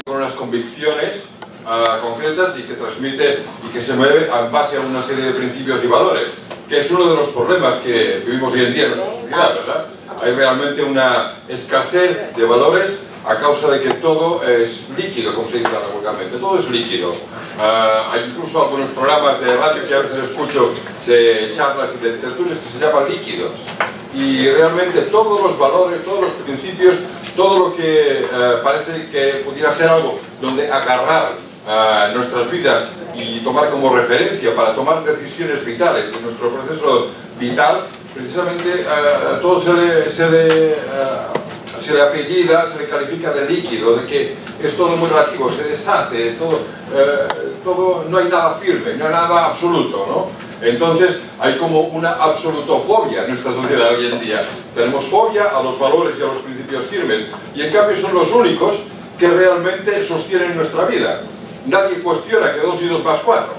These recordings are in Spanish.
con unas convicciones concretas y que transmite y que se mueve en base a una serie de principios y valores, que es uno de los problemas que vivimos hoy en día en nuestra sociedad, ¿verdad? Hay realmente una escasez de valores a causa de que todo es líquido, como se dice vulgarmente, todo es líquido. Hay incluso algunos programas de radio que a veces escucho de charlas y de tertulias que se llaman líquidos, y realmente todos los valores, todos los principios, todo lo que parece que pudiera ser algo donde agarrar nuestras vidas y tomar como referencia para tomar decisiones vitales en nuestro proceso vital, precisamente todo se le apellida, se le califica de líquido, de que es todo muy relativo, se deshace, todo, no hay nada firme, no hay nada absoluto, ¿no? Entonces hay como una absolutofobia en nuestra sociedad hoy en día. Tenemos fobia a los valores y a los principios firmes, y en cambio son los únicos que realmente sostienen nuestra vida. Nadie cuestiona que 2 y 2 más 4,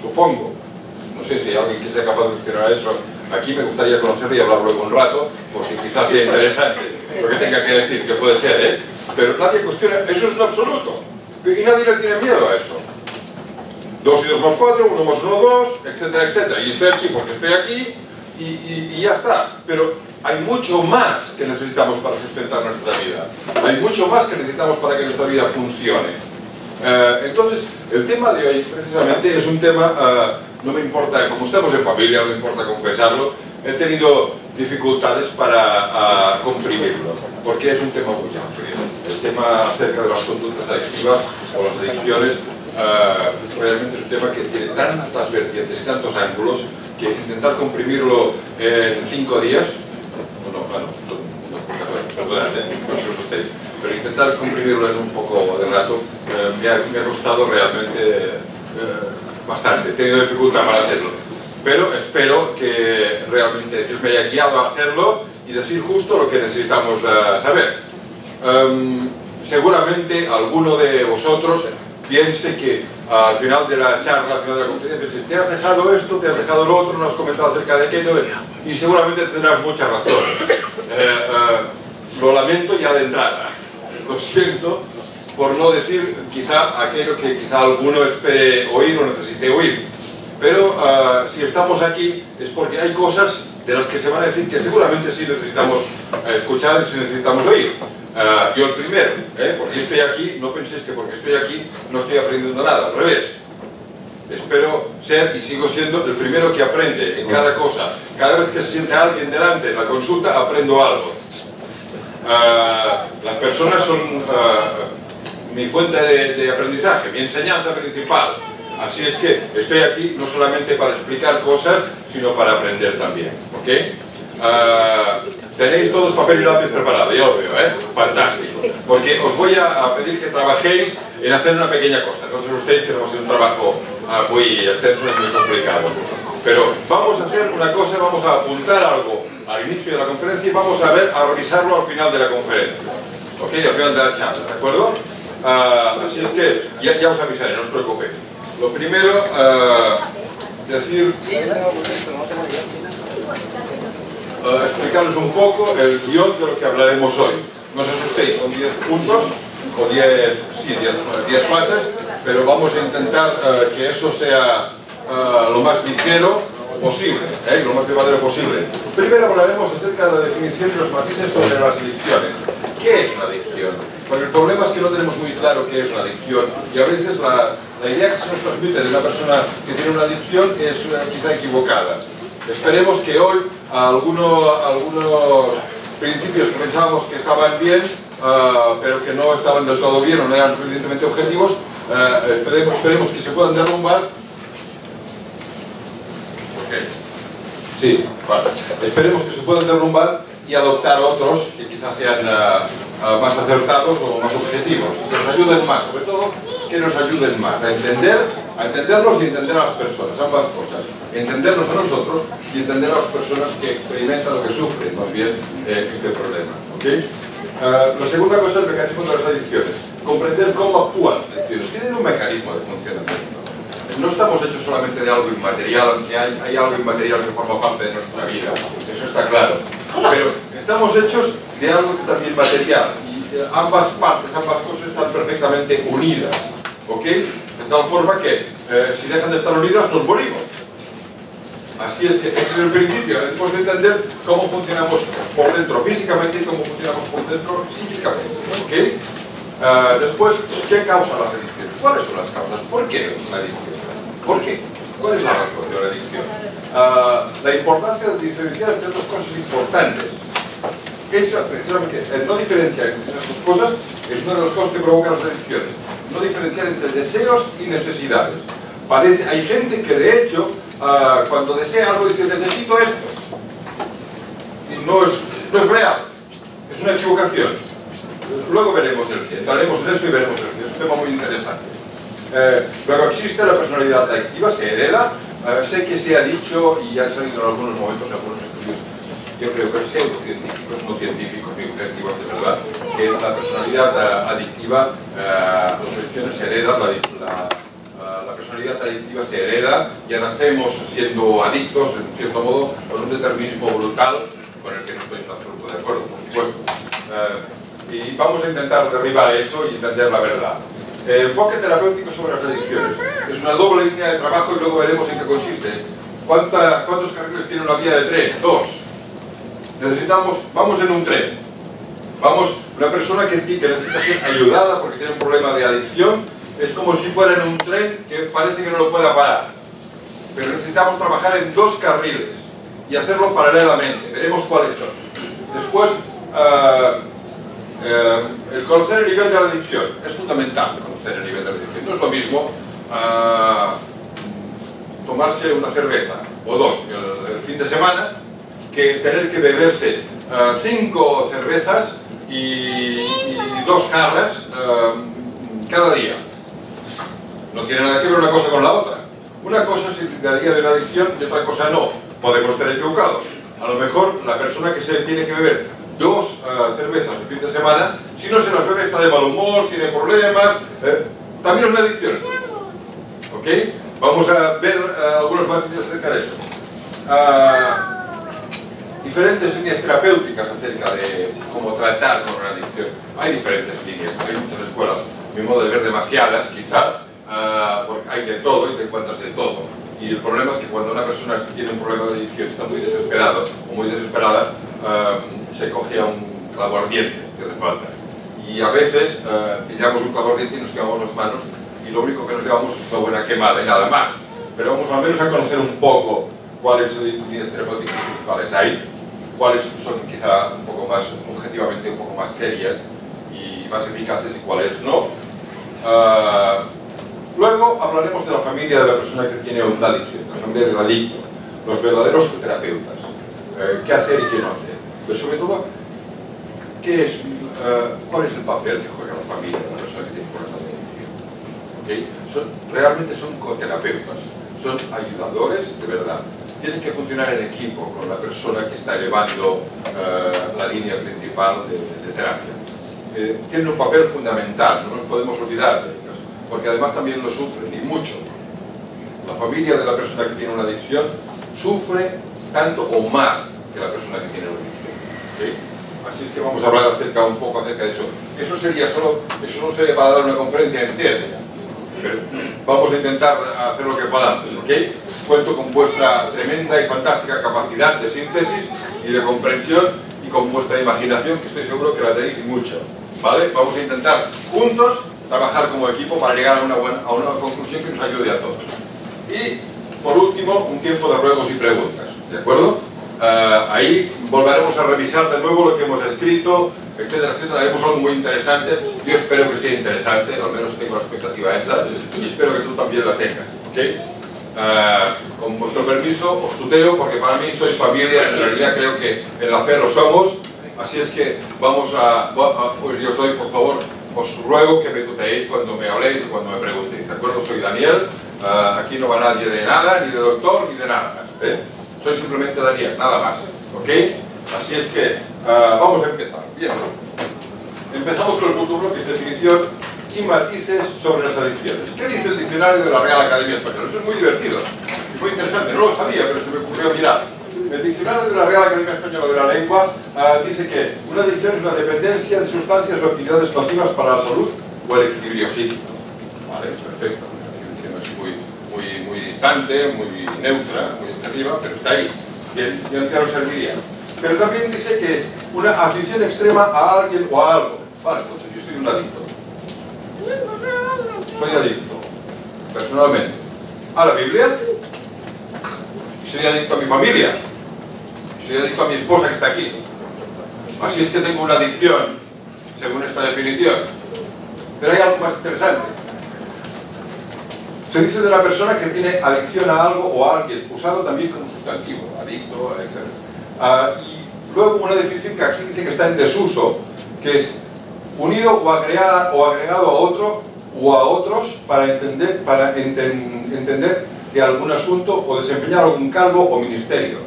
supongo. No sé si hay alguien que sea capaz de cuestionar eso. Aquí me gustaría conocerle y hablar luego un rato, porque quizás sea interesante lo que tenga que decir, que puede ser, ¿eh? Pero nadie cuestiona, eso es un absoluto. Y nadie le tiene miedo a eso. 2 y 2 más 4, 1 más 1, 2, etcétera, etcétera. Y estoy aquí porque estoy aquí y ya está. Pero hay mucho más que necesitamos para sustentar nuestra vida. Hay mucho más que necesitamos para que nuestra vida funcione. Entonces, el tema de hoy precisamente es un tema, no me importa, como estamos en familia, no me importa confesarlo, he tenido dificultades para comprimirlo, porque es un tema muy amplio. El tema acerca de las conductas adictivas o las adicciones realmente es un tema que tiene tantas vertientes y tantos ángulos que intentar comprimirlo en 5 días, perdonad, no sé si ustedes, pero intentar comprimirlo en un poco de rato me ha costado realmente bastante, he tenido dificultad para hacerlo, pero espero que realmente Dios me haya guiado a hacerlo y decir justo lo que necesitamos saber. Seguramente alguno de vosotros piense que al final de la charla, al final de la conferencia, piense, te has dejado esto, te has dejado lo otro, no has comentado acerca de aquello, y seguramente tendrás mucha razón. Lo lamento ya de entrada, lo siento, por no decir quizá aquello que quizá alguno espere oír o necesite oír. Pero si estamos aquí es porque hay cosas de las que se van a decir que seguramente sí necesitamos escuchar y sí necesitamos oír. Yo el primero, porque estoy aquí, no penséis que porque estoy aquí no estoy aprendiendo nada, al revés. Espero ser y sigo siendo el primero que aprende en cada cosa. Cada vez que se siente alguien delante en la consulta aprendo algo. Las personas son mi fuente de aprendizaje, mi enseñanza principal. Así es que estoy aquí no solamente para explicar cosas, sino para aprender también, ¿ok? Tenéis todos papel y lápiz preparado, ya lo veo, fantástico. Porque os voy a pedir que trabajéis en hacer una pequeña cosa. No os asustéis que no va a ser un trabajo muy extenso y muy complicado. Pero vamos a hacer una cosa, vamos a apuntar algo al inicio de la conferencia y vamos a revisarlo al final de la conferencia. ¿Ok? Al final de la charla, ¿de acuerdo? Así es que ya os avisaré, no os preocupéis. Lo primero, decir... explicaros un poco el guión de lo que hablaremos hoy. No os asustéis, son 10 puntos, o 10 fases, pero vamos a intentar que eso sea lo más ligero posible, lo más llevadero posible. Primero hablaremos acerca de la definición y los matices sobre las adicciones. ¿Qué es una adicción? Porque el problema es que no tenemos muy claro qué es una adicción, y a veces la idea que se nos transmite de una persona que tiene una adicción es quizá equivocada. Esperemos que hoy algunos principios que pensábamos que estaban bien, pero que no estaban del todo bien o no eran suficientemente objetivos, esperemos que se puedan derrumbar. Sí, vale. Esperemos que se puedan derrumbar y adoptar otros que quizás sean más acertados o más objetivos, que nos ayuden más, sobre todo que nos ayuden más a entendernos y entender a las personas, ambas cosas, entendernos a nosotros y entender a las personas que experimentan o que sufren más bien este problema, ¿okay? La segunda cosa es el mecanismo de las adicciones, comprender cómo actúan las adicciones, tienen un mecanismo de funcionamiento. No estamos hechos solamente de algo inmaterial, aunque hay algo inmaterial que forma parte de nuestra vida, eso está claro, pero estamos hechos de algo que también es material, y ambas partes, ambas cosas están perfectamente perfectamente unidas, ¿ok? De tal forma que si dejan de estar unidas nos morimos. Así es que ese es el principio. Hemos de entender cómo funcionamos por dentro físicamente y cómo funcionamos por dentro psíquicamente, ¿ok? Después, ¿qué causa las adicciones? ¿Cuáles son las causas? ¿Por qué una adicción? ¿Por qué? ¿Cuál es la razón de una adicción? La importancia de diferenciar entre dos cosas importantes. Eso, precisamente, el no diferenciar entre esas dos cosas es una de las cosas que provocan las adicciones. No diferenciar entre deseos y necesidades. Hay gente que, de hecho, cuando desea algo dice, necesito esto. Y no es real. Es una equivocación. Luego veremos el qué. Entraremos en eso y veremos el qué. Es un tema muy interesante. Luego existe la personalidad adictiva, se hereda. Sé que se ha dicho, y han salido en algunos momentos en algunos estudios, yo creo que pseudocientíficos, no científicos ni objetivos de verdad, que la personalidad adictiva, las adicciones se heredan, la personalidad adictiva se hereda, ya nacemos siendo adictos, en cierto modo, con un determinismo brutal, con el que no estoy en absoluto de acuerdo, por supuesto. Y vamos a intentar derribar eso y entender la verdad. Enfoque terapéutico sobre las adicciones. Es una doble línea de trabajo y luego veremos en qué consiste. ¿Cuántos carriles tiene una vía de tren? 2. Vamos en un tren. Una persona que necesita ser ayudada porque tiene un problema de adicción, es como si fuera en un tren que parece que no lo pueda parar. Pero necesitamos trabajar en 2 carriles y hacerlo paralelamente. Veremos cuáles son. Después, el conocer el nivel de la adicción. Es fundamental conocer el nivel de la adicción. No es lo mismo tomarse una cerveza o 2 el fin de semana que tener que beberse 5 cervezas y 2 jarras cada día. No tiene nada que ver una cosa con la otra. Una cosa es el día de una adicción y otra cosa no. Podemos estar equivocados. A lo mejor la persona que se tiene que beber 2 cervezas el fin de semana, si no se las bebe está de mal humor, tiene problemas, también es una adicción. ¿Ok? Vamos a ver algunos matices acerca de eso. Diferentes líneas terapéuticas acerca de cómo tratar con una adicción. Hay diferentes líneas, hay muchas escuelas. Mi modo de ver demasiadas, quizá, porque hay de todo y te encuentras de todo. Y el problema es que cuando una persona tiene un problema de adicción, está muy desesperado o muy desesperada, se coge a un clavo ardiente que hace falta. Y a veces pillamos un clavo ardiente y nos quemamos las manos y lo único que nos llevamos es una buena quemada y nada más. Pero vamos al menos a conocer un poco cuáles son las líneas terapéuticas principales hay, cuáles son quizá un poco más, objetivamente un poco más serias y más eficaces y cuáles no. Luego hablaremos de la familia de la persona que tiene una adicción, la familia del adicto, los verdaderos terapeutas, qué hacer y qué no hacer. Pero sobre todo, ¿cuál es el papel que juega la familia de la persona que tiene problemas de adicción? ¿Okay? Realmente son coterapeutas, son ayudadores de verdad. Tienen que funcionar en equipo con la persona que está elevando la línea principal de terapia. Tienen un papel fundamental, no nos podemos olvidar de ellos, porque además también lo sufren, y mucho. La familia de la persona que tiene una adicción sufre tanto o más que la persona que tiene una adicción. ¿Okay? Así es que vamos a hablar un poco acerca de eso. Eso no sería para dar una conferencia entera, pero vamos a intentar hacer lo que podamos, ¿ok? Cuento con vuestra tremenda y fantástica capacidad de síntesis y de comprensión y con vuestra imaginación, que estoy seguro que la tenéis y mucho, ¿vale? Vamos a intentar juntos trabajar como equipo para llegar a una conclusión que nos ayude a todos. Y, por último, un tiempo de ruegos y preguntas, ¿de acuerdo? Ahí volveremos a revisar de nuevo lo que hemos escrito, etcétera, etcétera. Haremos algo muy interesante. Yo espero que sea interesante, al menos tengo la expectativa esa, y espero que tú también la tengas, ¿ok? Con vuestro permiso, os tuteo, porque para mí sois familia, en realidad creo que en la fe lo somos, así es que pues yo os doy, por favor, os ruego que me tuteéis cuando me habléis y cuando me preguntéis, ¿de acuerdo? Soy Daniel, aquí no va nadie de nada, ni de doctor, ni de nada, soy simplemente Daniel, nada más, ¿ok? Así es que vamos a empezar. Bien, empezamos con el punto 1, que es definición y matices sobre las adicciones. ¿Qué dice el diccionario de la Real Academia Española? Eso es muy divertido y muy interesante, no lo sabía, pero se me ocurrió mirar. El diccionario de la Real Academia Española de la Lengua dice que una adicción es una dependencia de sustancias o actividades nocivas para la salud o el equilibrio psíquico. Vale, perfecto. La definición es muy distante, muy neutra, muy objetiva, pero está ahí. Bien, ya nos serviría. Pero también dice que una afición extrema a alguien o a algo. Vale, entonces yo soy un adicto. Soy adicto, personalmente, a la Biblia. Y soy adicto a mi familia. Y soy adicto a mi esposa que está aquí. Así es que tengo una adicción, según esta definición. Pero hay algo más interesante. Se dice de la persona que tiene adicción a algo o a alguien, usado también como sustantivo, adicto, etc. Y luego una definición que aquí dice que está en desuso, que es unido o agregado a otro o a otros para entender de algún asunto o desempeñar algún cargo o ministerio.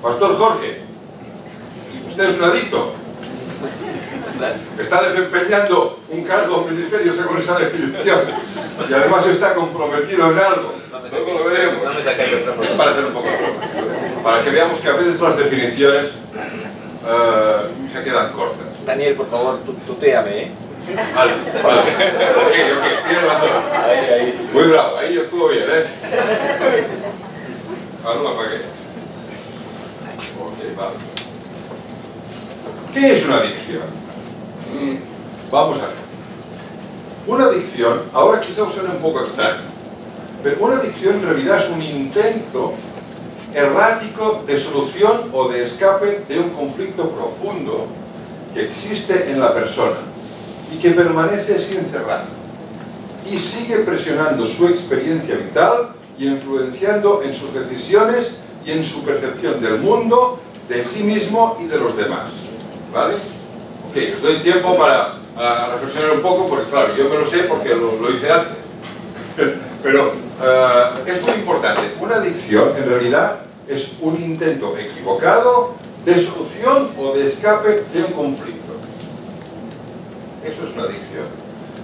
Pastor Jorge, ¿usted es un adicto? Está desempeñando un cargo o ministerio según esa definición y además está comprometido en algo. Luego lo veremos. Para hacer un poco de broma, para que veamos que a veces las definiciones se quedan cortas. Daniel, por favor, tuteame, ¿eh? Vale. Ok, tienes razón. Ahí. Muy bravo, ahí estuvo bien, ¿eh? No la apagué. Ok, vale. ¿Qué es una adicción? Vamos a ver. Una adicción, ahora quizá os suene un poco extraño, pero una adicción en realidad es un intento errático de solución o de escape de un conflicto profundo que existe en la persona y que permanece sin cerrar y sigue presionando su experiencia vital y influenciando en sus decisiones y en su percepción del mundo, de sí mismo y de los demás. ¿Vale? Ok, os doy tiempo para reflexionar un poco, porque claro, yo me lo sé porque lo hice antes. Pero es muy importante. Una adicción en realidad es un intento equivocado de solución o de escape de un conflicto. Eso es una adicción.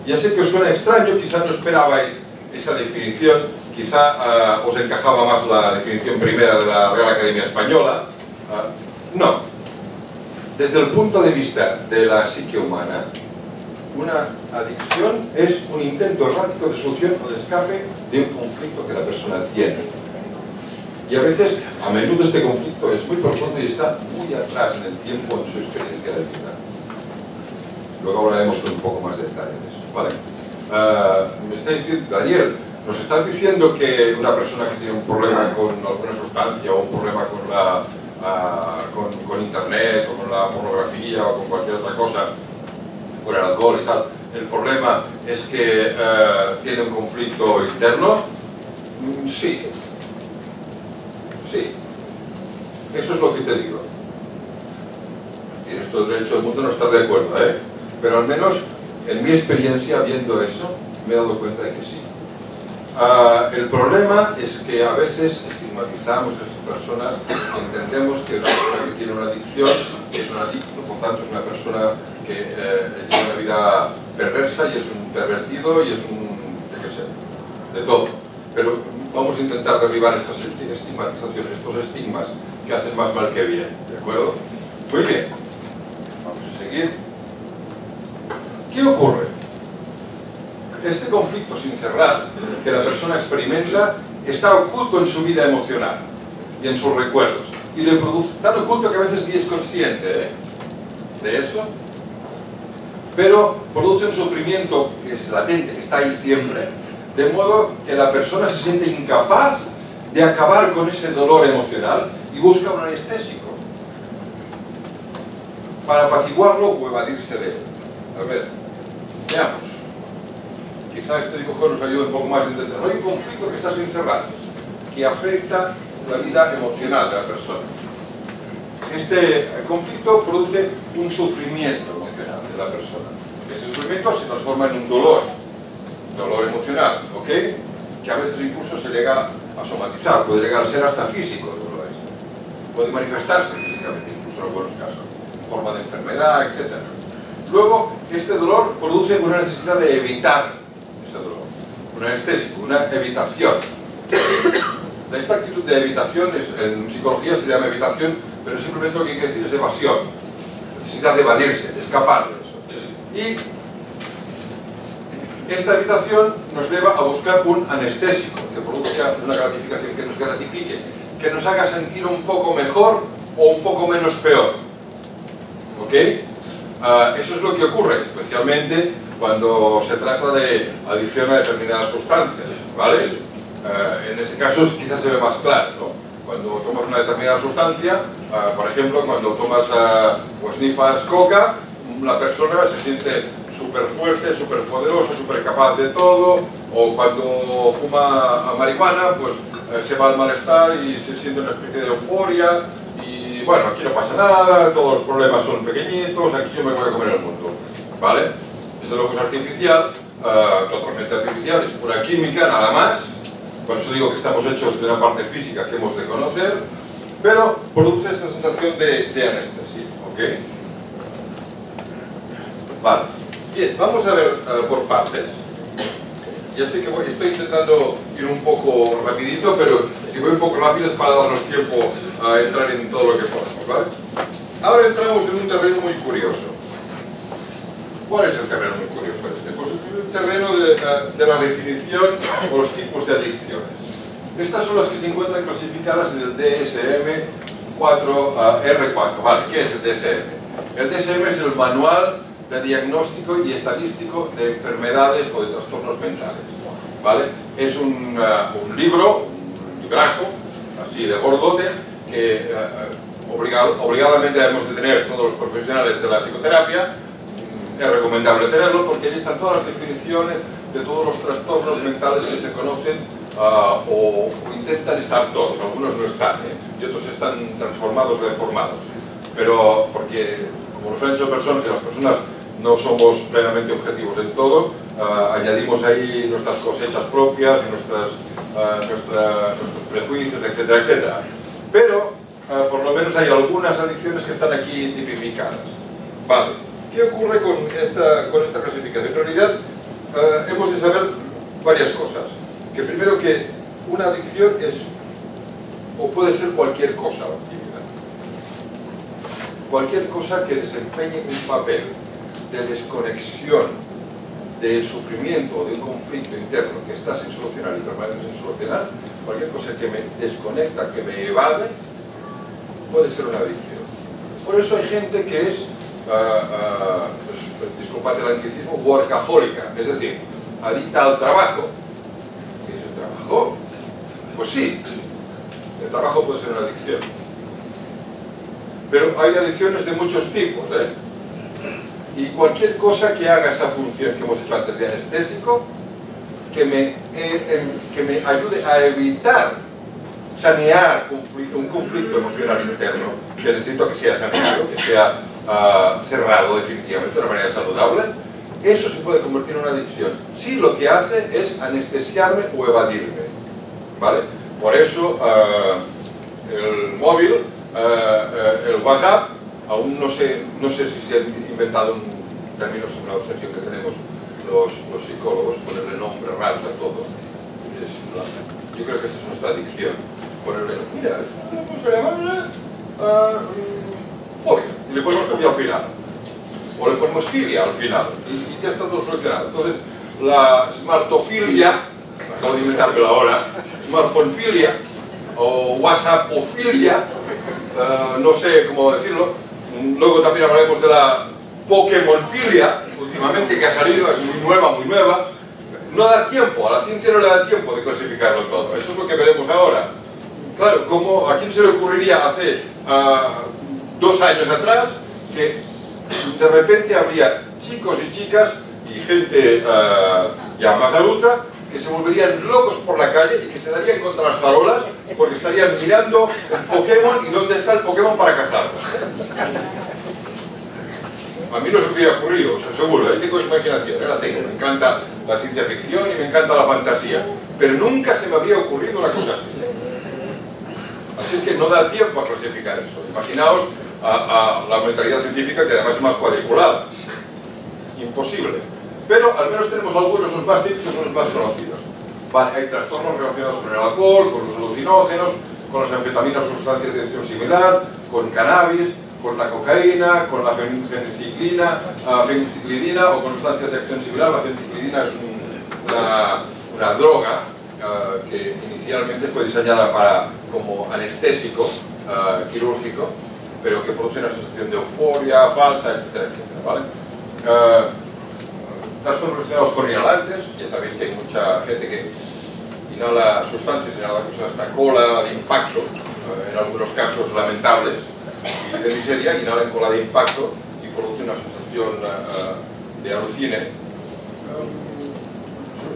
Ya sé que os suena extraño, quizá no esperabais esa definición, quizá os encajaba más la definición primera de la Real Academia Española. No. Desde el punto de vista de la psique humana, una adicción es un intento errático de solución o de escape de un conflicto que la persona tiene. Y a veces, a menudo este conflicto es muy profundo y está muy atrás en el tiempo en su experiencia de vida. Luego hablaremos con un poco más de detalle de eso, ¿vale? Me está diciendo, Daniel, nos estás diciendo que una persona que tiene un problema con alguna sustancia o un problema con con internet o con la pornografía o con cualquier otra cosa, con el alcohol y tal, el problema es que tiene un conflicto interno. Sí. Eso es lo que te digo. Tienes todo el derecho del mundo a no estar de acuerdo, ¿eh? Pero al menos en mi experiencia viendo eso me he dado cuenta de que sí. El problema es que a veces estigmatizamos a esas personas, entendemos que la persona que tiene una adicción es un adicto, por tanto es una persona que lleva una vida perversa y es un pervertido y es un, yo qué sé, de todo. Pero vamos a intentar derribar estas estigmatizaciones, estos estigmas que hacen más mal que bien, ¿de acuerdo? Muy bien, vamos a seguir. ¿Qué ocurre? Este conflicto sin cerrar que la persona experimenta está oculto en su vida emocional y en sus recuerdos y le produce tan oculto que a veces ni es consciente de eso, pero produce un sufrimiento que es latente, que está ahí siempre, de modo que la persona se siente incapaz de acabar con ese dolor emocional y busca un anestésico para apaciguarlo o evadirse de él. A ver, veamos. Quizá este dibujo nos ayude un poco más a entenderlo. Hay un conflicto que está sin cerrar, que afecta la vida emocional de la persona. Este conflicto produce un sufrimiento emocional de la persona. Ese sufrimiento se transforma en un dolor emocional, ¿ok? Que a veces incluso se llega a somatizar, puede llegar a ser hasta físico el dolor este. Puede manifestarse físicamente, incluso en algunos casos, en forma de enfermedad, etc. Luego, este dolor produce una necesidad de evitar ese dolor, un anestésico, una evitación. Esta actitud de evitación, en psicología se llama evitación, pero simplemente lo que quiere decir es evasión, necesidad de evadirse, de escapar de eso. Y esta habitación nos lleva a buscar un anestésico que produzca una gratificación, que nos gratifique, que nos haga sentir un poco mejor o un poco menos peor. ¿Ok? Eso es lo que ocurre, especialmente cuando se trata de adicción a determinadas sustancias, ¿vale? En ese caso quizás se ve más claro, ¿no? Cuando tomas una determinada sustancia, por ejemplo, cuando tomas o snifas coca, la persona se siente súper fuerte, súper poderosa, súper capaz de todo, o cuando fuma marihuana, pues se va al malestar y se siente una especie de euforia, y bueno, aquí no pasa nada, todos los problemas son pequeñitos, aquí yo me voy a comer el mundo, ¿vale? Desde luego es artificial, totalmente artificial, es pura química, nada más. Por eso digo que estamos hechos de una parte física que hemos de conocer, pero produce esta sensación de anestesia, ¿ok? Vale. Bien, vamos a ver por partes. Ya sé que estoy intentando ir un poco rapidito, pero si voy un poco rápido es para darnos tiempo a entrar en todo lo que podamos, ¿vale? Ahora entramos en un terreno muy curioso. ¿Cuál es el terreno muy curioso este? Pues es el terreno de la definición o los tipos de adicciones. Estas son las que se encuentran clasificadas en el DSM-4R4. Vale, ¿qué es el DSM? El DSM es el Manual de Diagnóstico y Estadístico de Enfermedades o de Trastornos Mentales. ¿Vale? Es un libro, un libraco, así de gordote, que obligadamente debemos de tener todos los profesionales de la psicoterapia. Es recomendable tenerlo porque ahí están todas las definiciones de todos los trastornos mentales que se conocen o intentan estar todos, algunos no están, y otros están transformados o deformados. Pero porque, como nos han hecho personas y las personas no somos plenamente objetivos en todo, añadimos ahí nuestras cosechas propias y nuestros prejuicios, etcétera, etcétera. Pero, por lo menos hay algunas adicciones que están aquí tipificadas. Vale. ¿Qué ocurre con esta clasificación? En realidad, hemos de saber varias cosas. Que primero que una adicción es, o puede ser cualquier cosa o actividad. Cualquier cosa que desempeñe un papel de desconexión, de sufrimiento o de un conflicto interno que está sin solucionar y permanece sin solucionar, cualquier cosa que me desconecta, que me evade, puede ser una adicción. Por eso hay gente que es, disculpad el anglicismo, workahólica, es decir, adicta al trabajo. ¿Qué es el trabajo? Pues sí, el trabajo puede ser una adicción. Pero hay adicciones de muchos tipos, y cualquier cosa que haga esa función que hemos hecho antes de anestésico, que me ayude a evitar sanear un conflicto emocional interno, que necesito que sea saneado, que sea cerrado definitivamente de una manera saludable, eso se puede convertir en una adicción si lo que hace es anestesiarme o evadirme, ¿vale? Por eso el móvil, el WhatsApp, aún no sé si se ha inventado un término, es una obsesión que tenemos los psicólogos, ponerle nombres raros a todo. Yo creo que esa es nuestra adicción, ponerle, mira, vamos a llamarle fobia, y le ponemos fobia al final, o le ponemos filia al final, y ya está todo solucionado. Entonces, la smartofilia, acabo de inventármelo ahora, smartphonefilia, o whatsappofilia, no sé cómo decirlo. Luego también hablaremos de la Pokémonfilia, últimamente, que ha salido, es muy nueva. No da tiempo, a la ciencia no le da tiempo de clasificarlo todo. Eso es lo que veremos ahora. Claro, ¿a quién se le ocurriría hace 2 años atrás que de repente habría chicos y chicas y gente ya más adulta que se volverían locos por la calle y que se darían contra las farolas porque estarían mirando un Pokémon y dónde está el Pokémon para cazarlo? A mí no se me hubiera ocurrido, os aseguro, ahí tengo imaginación, la tengo, me encanta la ciencia ficción y me encanta la fantasía, pero nunca se me habría ocurrido una cosa así. Así es que no da tiempo a clasificar eso. Imaginaos a la mentalidad científica, que además es más cuadriculada. Imposible. Pero al menos tenemos algunos, los más típicos, los más conocidos. Vale, hay trastornos relacionados con el alcohol, con los alucinógenos, con las anfetaminas o sustancias de acción similar, con cannabis, con la cocaína, con la fenciclidina o con sustancias de acción similar. La fenciclidina es un una droga que inicialmente fue diseñada como anestésico quirúrgico, pero que produce una sensación de euforia falsa, etcétera, etcétera, ¿vale? Trastornos relacionados con inhalantes, ya sabéis que hay mucha gente que inhala sustancias, inhala cosas hasta cola de impacto, en algunos casos lamentables y de miseria, inhalan cola de impacto y produce una sensación de alucine.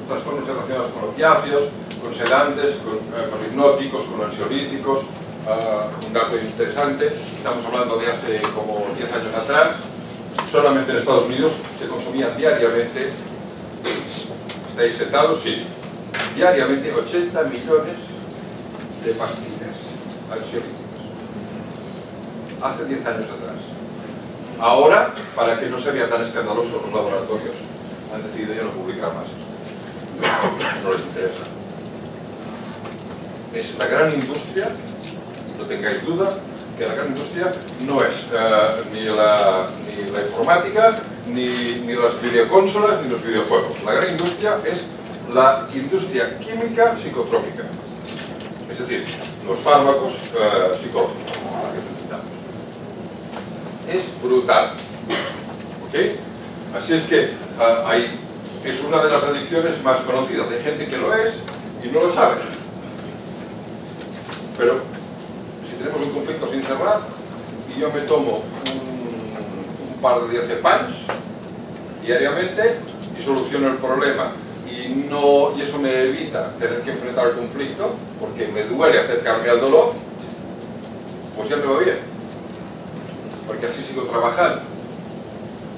Trastornos relacionados con opiáceos, con sedantes, con hipnóticos, con ansiolíticos. Un dato interesante, estamos hablando de hace como 10 años atrás, solamente en Estados Unidos se consumían diariamente, ¿estáis sentados? Sí. Diariamente 80 millones de pastillas ansiolíticas. Hace 10 años atrás. Ahora, para que no se vea tan escandaloso, los laboratorios han decidido ya no publicar más esto. No les interesa. Es la gran industria, no tengáis duda, que la gran industria no es ni la informática, ni las videoconsolas, ni los videojuegos. La gran industria es la industria química psicotrópica, es decir, los fármacos psicológicos que necesitamos. Es brutal, ¿ok? Así es que es una de las adicciones más conocidas. Hay gente que lo es y no lo sabe. Pero si tenemos un conflicto sin cerrar y yo me tomo un par de diazepams diariamente y soluciono el problema y eso me evita tener que enfrentar el conflicto porque me duele acercarme al dolor, pues ya me va bien, porque así sigo trabajando.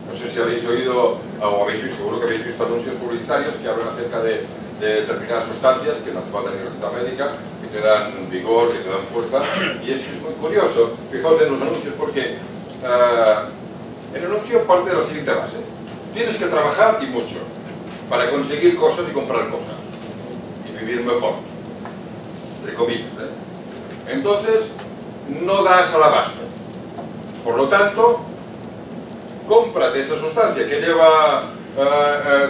No sé si habéis oído o habéis visto, seguro que habéis visto anuncios publicitarios que hablan acerca de determinadas sustancias que no hace falta ni receta médica, que te dan vigor, que te dan fuerza, y es muy curioso. Fijaos en los anuncios porque el anuncio parte de la siguiente base: tienes que trabajar y mucho para conseguir cosas y comprar cosas y vivir mejor, entre comillas, ¿eh? Entonces no das al abasto, por lo tanto cómprate esa sustancia que lleva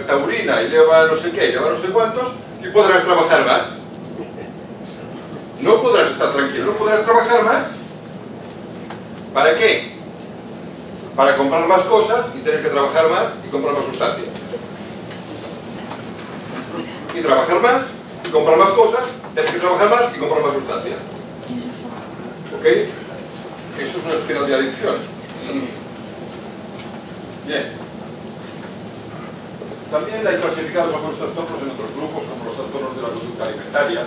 taurina y lleva no sé qué, lleva no sé cuántos, y podrás trabajar más. No podrás estar tranquilo, no podrás trabajar más. ¿Para qué? Para comprar más cosas y tener que trabajar más y comprar más sustancias. Y trabajar más y comprar más cosas, tener que trabajar más y comprar más sustancias. ¿Ok? Eso es una espiral de adicción. Bien. También hay clasificados algunos trastornos en otros grupos, como los trastornos de la conducta alimentaria,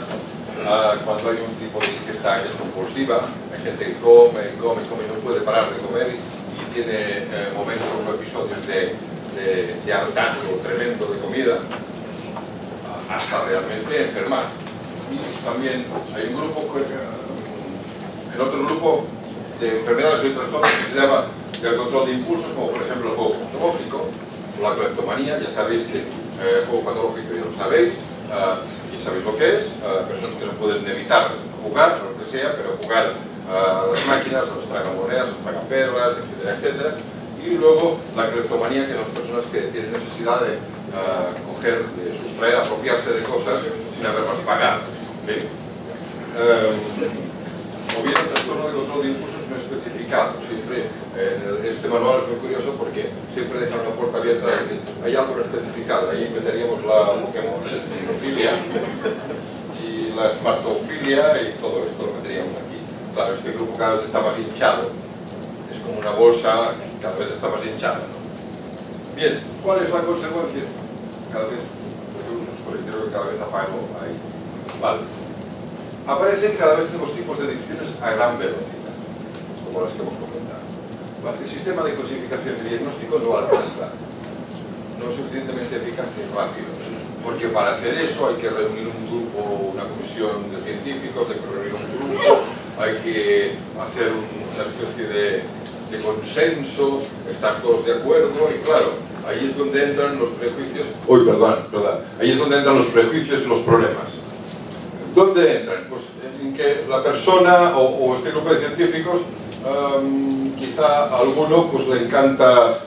cuando hay un tipo de ingesta que es compulsiva. Hay gente que come y no puede parar de comer y tiene momentos o episodios de hartazgo tremendo de comida, hasta realmente enfermar. Y también hay un grupo, el otro grupo de enfermedades y trastornos que se llama el control de impulsos, como por ejemplo el juego patológico o la cleptomanía. Ya sabéis que el juego patológico ya lo sabéis, y sabéis lo que es, personas que no pueden evitar jugar, lo que sea, pero jugar a las máquinas, a las tragamonedas, a las tragaperras, etcétera, etcétera. Y luego la cleptomanía, que son personas que tienen necesidad de coger, de sustraer, apropiarse de cosas sin haberlas pagado. ¿Okay? O bien el trastorno de control de impulsos no especificado. Siempre, este manual es muy curioso porque siempre dejan una puerta abierta de decir, hay algo no especificado. Ahí meteríamos la hemofilia y la esmartofilia y todo esto lo meteríamos aquí. Claro, este grupo cada vez está más hinchado. Es como una bolsa que cada vez está más hinchada, ¿no? Bien, ¿cuál es la consecuencia? Cada vez, pues creo que cada vez apago ahí. Vale. Aparecen cada vez nuevos tipos de adicciones a gran velocidad, como las que hemos comentado. ¿Vale? El sistema de clasificación y diagnóstico no alcanza, no es suficientemente eficaz ni rápido, porque para hacer eso hay que reunir un grupo, una comisión de científicos, hay que reunir un grupo, hay que hacer una especie de consenso, estar todos de acuerdo, y claro, ahí es donde entran los prejuicios, ahí es donde entran los prejuicios y los problemas. ¿Dónde entran? Pues en que la persona o este grupo de científicos, quizá a alguno pues le encanta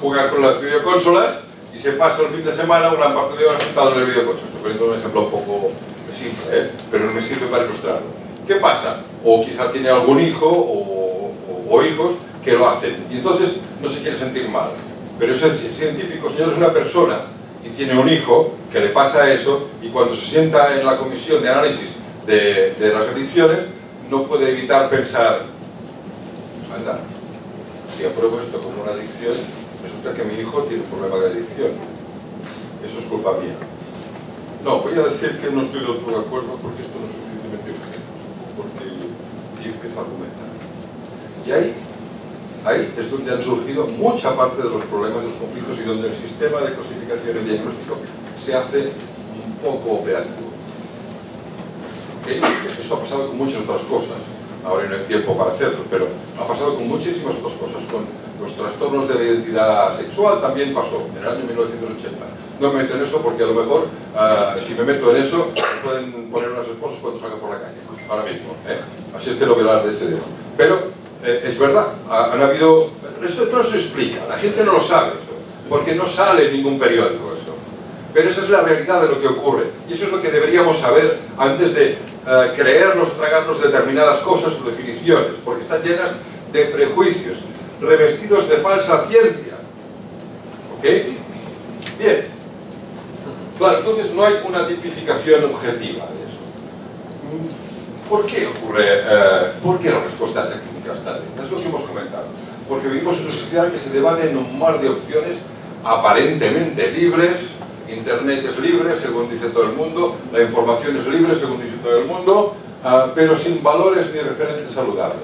jugar con las videoconsolas y se pasa el fin de semana una parte de horas sentado en el videocoche. Estoy poniendo un ejemplo un poco simple, pero no me sirve para ilustrarlo. ¿Qué pasa? O quizá tiene algún hijo o hijos que lo hacen y entonces no se quiere sentir mal. Pero ese científico, señor, es una persona y tiene un hijo que le pasa eso y cuando se sienta en la comisión de análisis de las adicciones no puede evitar pensar, anda, si apruebo esto como una adicción, resulta que mi hijo tiene un problema de adicción. Eso es culpa mía. No, voy a decir que no estoy del todo de acuerdo porque esto no es suficientemente urgente. Porque y empiezo a argumentar. Y ahí es donde han surgido mucha parte de los problemas de los conflictos y donde el sistema de clasificación y diagnóstico se hace un poco operativo. ¿Okay? Esto ha pasado con muchas otras cosas. Ahora no hay tiempo para hacerlo, pero ha pasado con muchísimas otras cosas. Con los trastornos de la identidad sexual también pasó, en el año 1980. No me meto en eso porque a lo mejor, si me meto en eso, me pueden poner unas esposas cuando salga por la calle, ahora mismo. Así es que no voy a hablar de ese tema. Pero es verdad, han habido... Esto no se explica, la gente no lo sabe, porque no sale en ningún periódico eso. Pero esa es la realidad de lo que ocurre. Y eso es lo que deberíamos saber antes de creernos o tragarnos determinadas cosas o definiciones, porque están llenas de prejuicios, revestidos de falsa ciencia. ¿Ok? Bien. Claro, entonces no hay una tipificación objetiva de eso. ¿Por qué ocurre? ¿Por qué la respuesta a esa crítica es tan lenta? Es lo que hemos comentado. Porque vivimos en una sociedad que se debate en un mar de opciones aparentemente libres. Internet es libre, según dice todo el mundo, la información es libre, según dice todo el mundo, pero sin valores ni referentes saludables.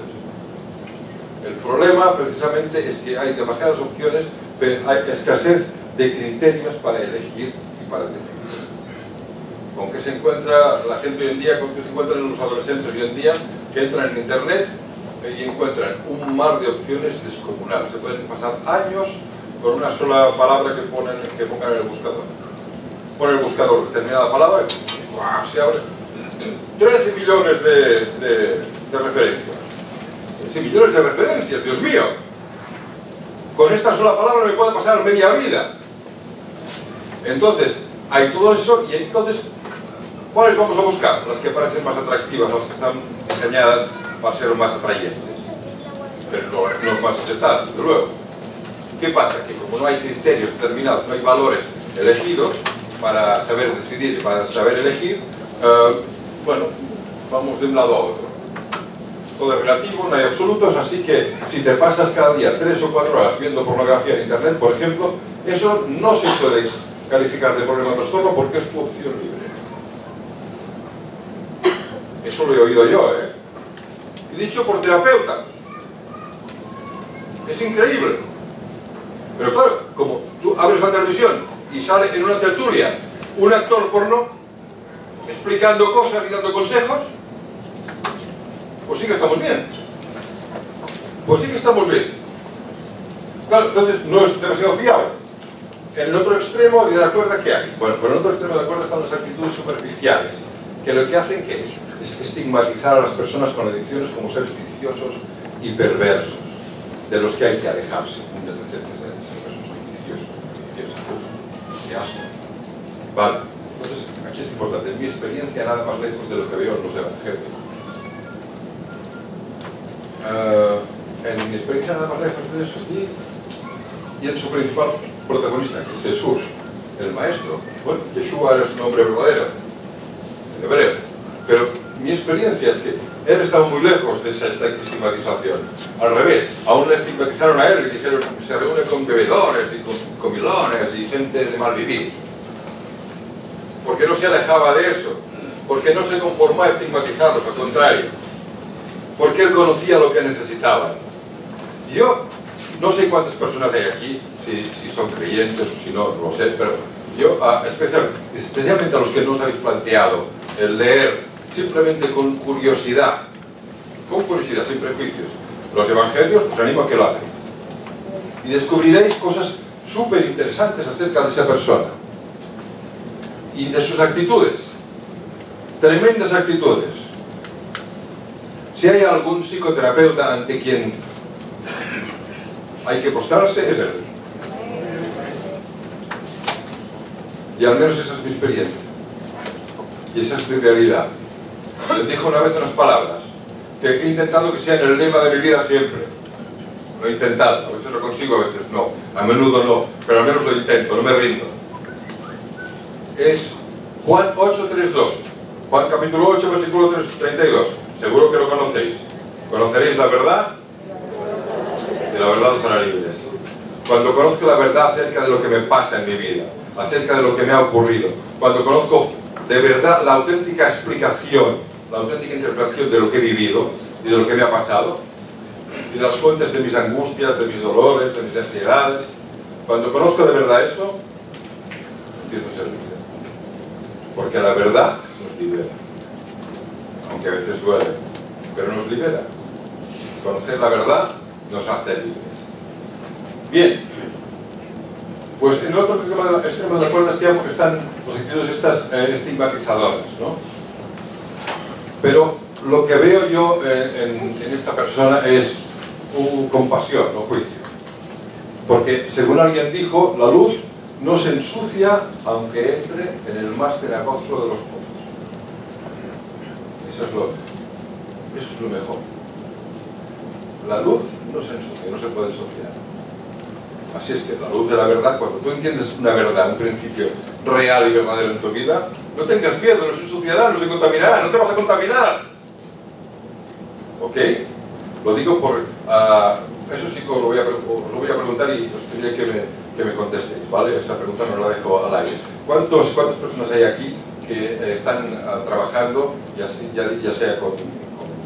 El problema, precisamente, es que hay demasiadas opciones, pero hay escasez de criterios para elegir y para decidir. ¿Con qué se encuentra la gente hoy en día? ¿Con qué se encuentran los adolescentes hoy en día que entran en Internet y encuentran un mar de opciones descomunales? Se pueden pasar años con una sola palabra que pongan en el buscador. Pone el buscador determinada palabra y ¡guau! Se abre 13 millones de referencias. 13 millones de referencias, Dios mío. Con esta sola palabra me puede pasar media vida. Entonces, hay todo eso y entonces, ¿cuáles vamos a buscar? Las que parecen más atractivas, las que están diseñadas para ser más atrayentes. Pero no más aceptadas, desde luego. ¿Qué pasa? Que como no hay criterios determinados, no hay valores elegidos para saber decidir y para saber elegir, bueno, vamos de un lado a otro. Todo es relativo, no hay absolutos, así que si te pasas cada día 3 o 4 horas viendo pornografía en Internet, por ejemplo, eso no se puede calificar de problema de trastorno porque es tu opción libre. Eso lo he oído yo, y dicho por terapeuta. Es increíble. Pero claro, como tú abres la televisión y sale en una tertulia un actor porno explicando cosas y dando consejos, pues sí que estamos bien. Pues sí que estamos bien. Claro, entonces no es demasiado fiable. En el otro extremo de la cuerda, ¿qué hay? Bueno, por el otro extremo de la cuerda están las actitudes superficiales, que lo que hacen, ¿qué es? Es estigmatizar a las personas con adicciones como seres viciosos y perversos, de los que hay que alejarse. Qué asco. Vale, entonces aquí es importante, en mi experiencia nada más lejos de lo que veo en los evangelios. En mi experiencia nada más lejos de eso y en su principal protagonista, que es Jesús, el maestro. Bueno, Yeshua es un nombre verdadero, en hebreo, pero mi experiencia es que él estaba muy lejos de esa estigmatización. Al revés, aún le estigmatizaron a él y dijeron que se reúne con bebedores y con comilones y gente de mal vivir. ¿Por qué no se alejaba de eso? ¿Por qué no se conformó a estigmatizarlos? Al contrario. Porque él conocía lo que necesitaban. Y yo no sé cuántas personas hay aquí, si son creyentes o si no, no lo sé, pero yo, especialmente a los que no os habéis planteado el leer simplemente con curiosidad, sin prejuicios, los evangelios, os animo a que lo hagáis. Y descubriréis cosas súper interesantes acerca de esa persona y de sus actitudes, tremendas actitudes. Si hay algún psicoterapeuta ante quien hay que postrarse, es él. Y al menos esa es mi experiencia. Y esa es mi realidad. Les dije una vez unas palabras que he intentado que sean el lema de mi vida siempre. Lo he intentado, a veces lo consigo, a veces no. A menudo no, pero al menos lo intento, no me rindo. Es Juan 8:32. Juan capítulo 8, versículo 32. Seguro que lo conocéis. Conoceréis la verdad y la verdad os hará libres. Cuando conozco la verdad acerca de lo que me pasa en mi vida, acerca de lo que me ha ocurrido, cuando conozco de verdad la auténtica explicación, la auténtica interpretación de lo que he vivido y de lo que me ha pasado, y de las fuentes de mis angustias, de mis dolores, de mis ansiedades, cuando conozco de verdad eso, empiezo a ser libre. Porque la verdad nos libera. Aunque a veces duele, pero nos libera. Conocer la verdad nos hace libres. Bien, pues en el otro extremo de la cuerda están los actitudes estas estigmatizadoras, ¿no? Pero lo que veo yo en esta persona es compasión, no juicio. Porque, según alguien dijo, la luz no se ensucia aunque entre en el más cenagoso de los pozos. Eso es lo mejor. La luz no se ensucia, no se puede ensuciar. Así es que la luz de la verdad, cuando tú entiendes una verdad, un principio real y verdadero en tu vida, no tengas miedo, no se ensuciará, no se contaminará, no te vas a contaminar. ¿Ok? Lo digo por... eso sí que lo voy a preguntar y os pediré que me contestéis, ¿vale? Esa pregunta no la dejo al aire. ¿Cuántas personas hay aquí que están trabajando, ya sea con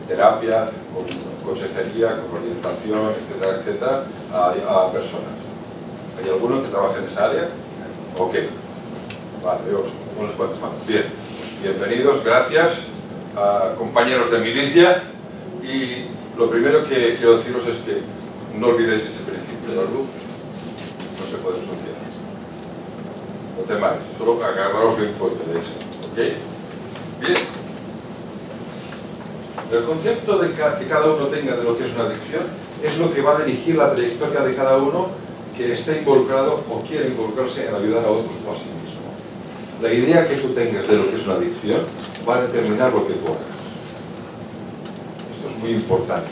terapia, con consejería, con orientación, etcétera, etcétera, a personas? ¿Hay alguno que trabaje en esa área? Ok. Vale, veo unas cuantas manos. Bien, bienvenidos, gracias, compañeros de milicia. Y lo primero que quiero deciros es que no olvidéis ese principio de la luz, no se puede ensuciar. No temáis, solo agarraos bien fuerte de eso. ¿Ok? Bien. El concepto de que cada uno tenga de lo que es una adicción es lo que va a dirigir la trayectoria de cada uno que esté involucrado o quiere involucrarse en ayudar a otros o a sí mismo. La idea que tú tengas de lo que es una adicción va a determinar lo que tú hagas. Esto es muy importante.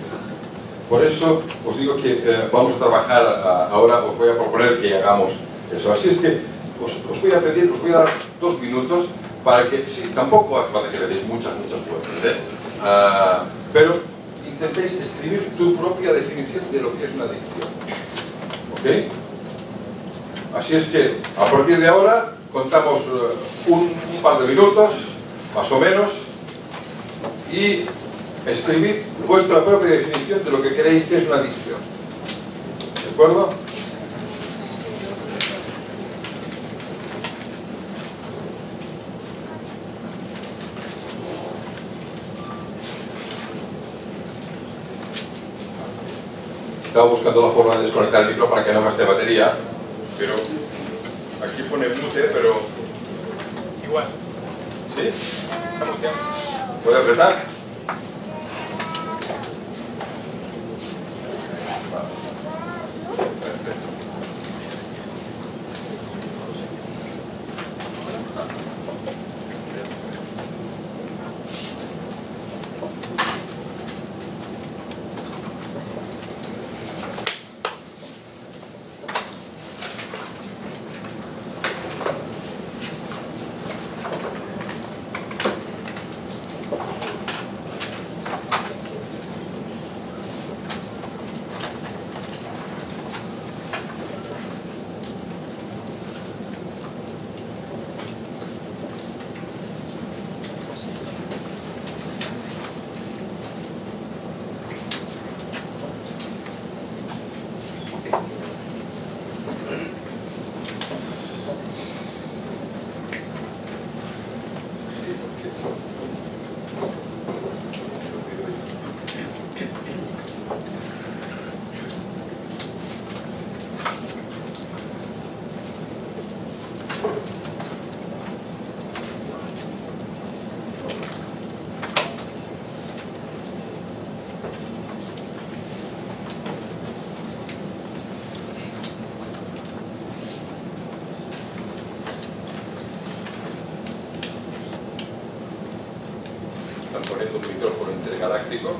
Por eso os digo que vamos a trabajar ahora, os voy a proponer que hagamos eso. Así es que os voy a pedir, os voy a dar 2 minutos para que, sí, tampoco hace falta que le deis muchas vueltas, pero intentéis escribir tu propia definición de lo que es una adicción. ¿Ok? Así es que a partir de ahora contamos un par de minutos, más o menos, y escribid vuestra propia definición de lo que creéis que es una adicción. ¿De acuerdo? Estaba buscando la forma de desconectar el micro para que no gaste batería, pero aquí pone mute, pero igual. ¿Sí? Está muteado. ¿Puede apretar? un micrófono intergaláctico.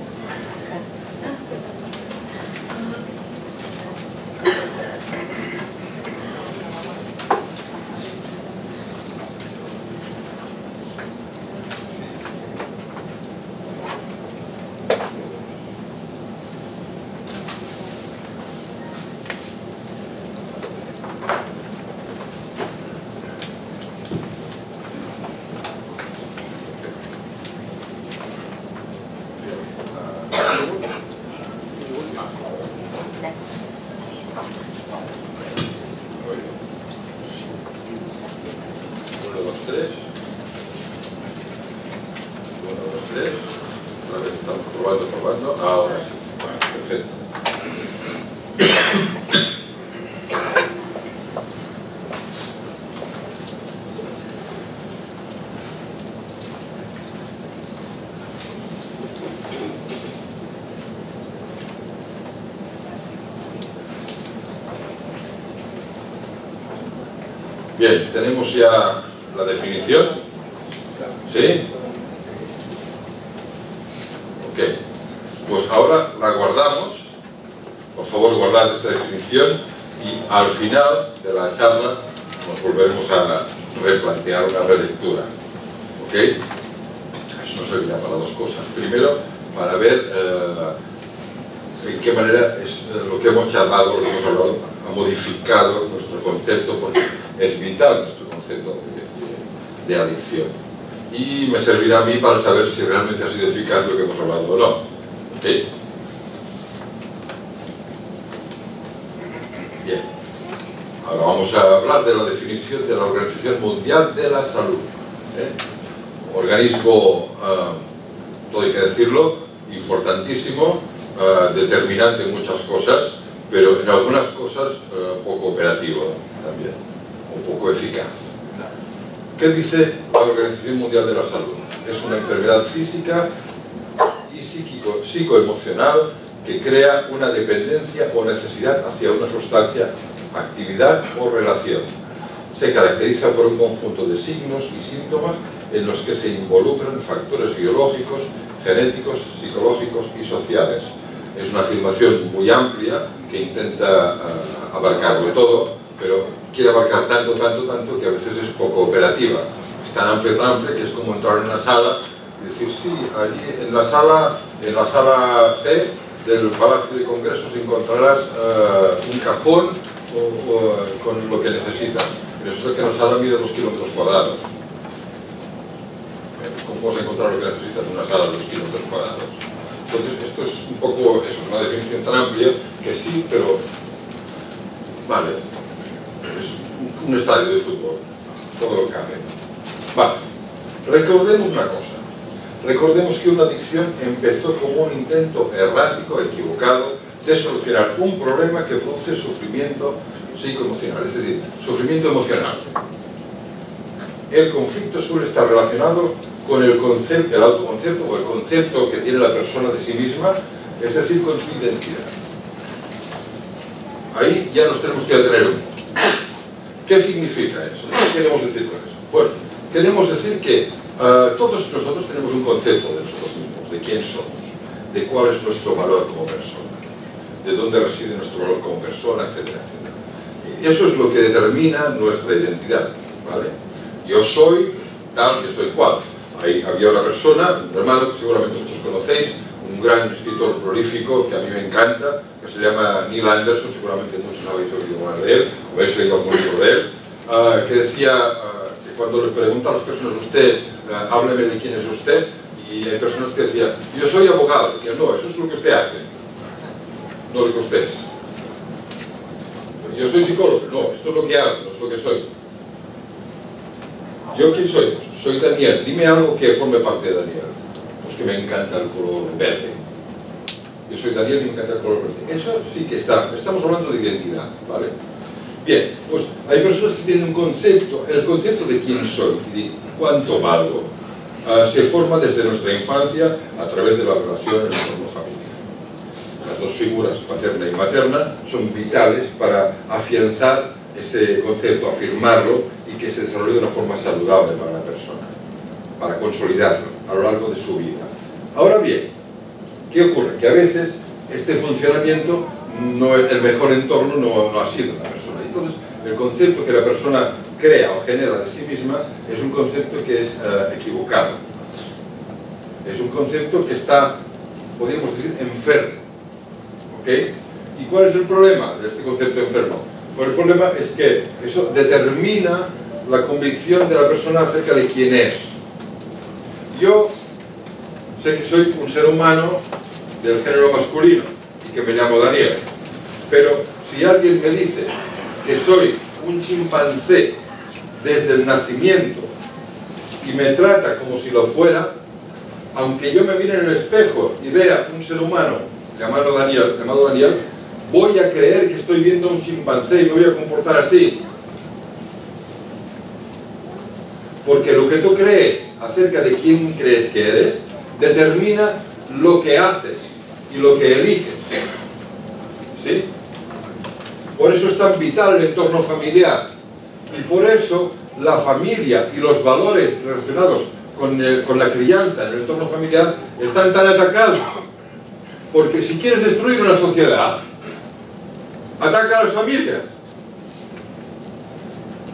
Bien, tenemos ya la definición. ¿Sí? Ok. Pues ahora la guardamos. Por favor, guardad esta definición y al final de la charla nos volveremos a replantear una relectura. ¿Ok? Eso nos servirá para dos cosas. Primero, para ver en qué manera es lo que hemos charlado, lo que hemos hablado, ha modificado nuestro concepto, porque es vital nuestro concepto de adicción. Y me servirá a mí para saber si realmente ha sido eficaz lo que hemos hablado o no. ¿Ok? Bien. Ahora vamos a hablar de la definición de la Organización Mundial de la Salud. Organismo, todo hay que decirlo, importantísimo, determinante en muchas cosas, pero en algunas cosas poco operativo también, o poco eficaz. ¿Qué dice la Organización Mundial de la Salud? Es una enfermedad física y psicoemocional que crea una dependencia o necesidad hacia una sustancia, actividad o relación. Se caracteriza por un conjunto de signos y síntomas en los que se involucran factores biológicos, genéticos, psicológicos y sociales. Es una afirmación muy amplia que intenta abarcarlo todo, pero quiere abarcar tanto que a veces es poco operativa. Es tan amplia que es como entrar en una sala y decir, sí, allí en la sala C del Palacio de Congresos encontrarás un cajón con lo que necesitas. Pero eso es que la sala mide 2 kilómetros cuadrados. ¿Cómo vas a encontrar lo que necesitas en una sala de 2 kilómetros cuadrados? Entonces, esto es un poco, eso, una definición tan amplia que sí, pero vale, es un estadio de fútbol, todo lo cabe. Vale, recordemos una cosa. Recordemos que una adicción empezó como un intento errático, equivocado, de solucionar un problema que produce sufrimiento psicoemocional, es decir, sufrimiento emocional. El conflicto suele estar relacionado con el autoconcepto o el concepto que tiene la persona de sí misma, es decir, con su identidad. Ahí ya nos tenemos que detener un poco. ¿Qué significa eso? ¿Qué queremos decir con eso? Bueno, queremos decir que todos nosotros tenemos un concepto de nosotros mismos, de quién somos, de cuál es nuestro valor como persona, de dónde reside nuestro valor como persona, etcétera, etcétera. Y eso es lo que determina nuestra identidad, ¿vale? Yo soy tal, yo soy cual. Ahí había una persona, un hermano que seguramente vosotros conocéis, un gran escritor prolífico que a mí me encanta, que se llama Neil Anderson, seguramente muchos habéis oído hablar de él, o habéis leído algún libro de él, que decía que cuando les pregunta a las personas, usted, hábleme de quién es usted, y hay personas que decían, yo soy abogado, y yo, no, eso es lo que usted hace, no lo que usted es. Yo soy psicólogo, no, esto es lo que hago, no es lo que soy. ¿Yo quién soy? Pues soy Daniel. Dime algo que forme parte de Daniel. Pues que me encanta el color verde. Yo soy Daniel y me encanta el color verde. Eso sí que está. Estamos hablando de identidad, ¿vale? Bien, pues hay personas que tienen un concepto, el concepto de quién soy y de cuánto valgo, se forma desde nuestra infancia a través de la relación en el entorno familiar. Las dos figuras, paterna y materna, son vitales para afianzar ese concepto, afirmarlo y que se desarrolle de una forma saludable para la persona, para consolidarlo a lo largo de su vida. Ahora bien, ¿qué ocurre? Que a veces este funcionamiento, el mejor entorno no ha sido la persona. Entonces, el concepto que la persona crea o genera de sí misma es un concepto que es equivocado. Es un concepto que está, podríamos decir, enfermo. ¿Ok? ¿Y cuál es el problema de este concepto enfermo? Pues el problema es que eso determina la convicción de la persona acerca de quién es. Yo sé que soy un ser humano del género masculino y que me llamo Daniel, pero si alguien me dice que soy un chimpancé desde el nacimiento y me trata como si lo fuera, aunque yo me mire en el espejo y vea un ser humano llamado Daniel, voy a creer que estoy viendo un chimpancé y me voy a comportar así. Porque lo que tú crees acerca de quién crees que eres determina lo que haces y lo que eliges. ¿Sí? Por eso es tan vital el entorno familiar. Y por eso la familia y los valores relacionados con la crianza en el entorno familiar están tan atacados. Porque si quieres destruir una sociedad, ataca a las familias.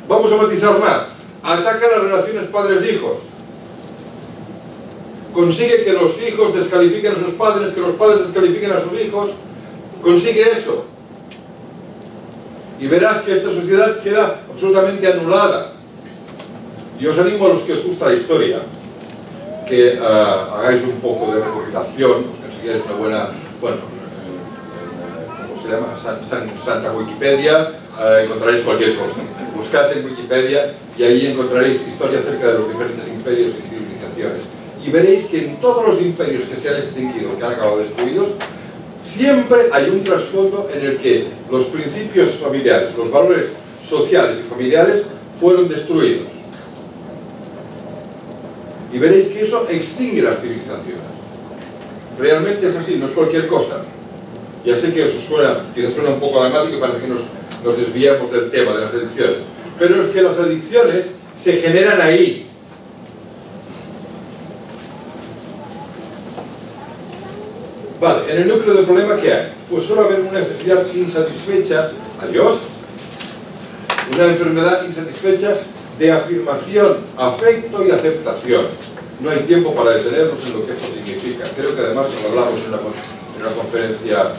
Vamos a matizar más. Ataca las relaciones padres-hijos. Consigue que los hijos descalifiquen a sus padres, que los padres descalifiquen a sus hijos. Consigue eso. Y verás que esta sociedad queda absolutamente anulada. Y os animo a los que os gusta la historia, que hagáis un poco de recopilación, os consigáis una buena, bueno, ¿cómo se llama? Santa Wikipedia, encontraréis cualquier cosa. Buscad en Wikipedia y ahí encontraréis historia acerca de los diferentes imperios y civilizaciones. Y veréis que en todos los imperios que se han extinguido, que han acabado destruidos, siempre hay un trasfondo en el que los principios familiares, los valores sociales y familiares fueron destruidos. Y veréis que eso extingue las civilizaciones. Realmente es así, no es cualquier cosa. Ya sé que eso suena, quizás suena un poco dramático y parece que nos desviamos del tema de las adicciones. Pero es que las adicciones se generan ahí. Vale, en el núcleo del problema, ¿qué hay? Pues suele haber una necesidad insatisfecha, adiós, una enfermedad insatisfecha de afirmación, afecto y aceptación. No hay tiempo para detenernos en lo que esto significa. Creo que además lo hablamos en una conferencia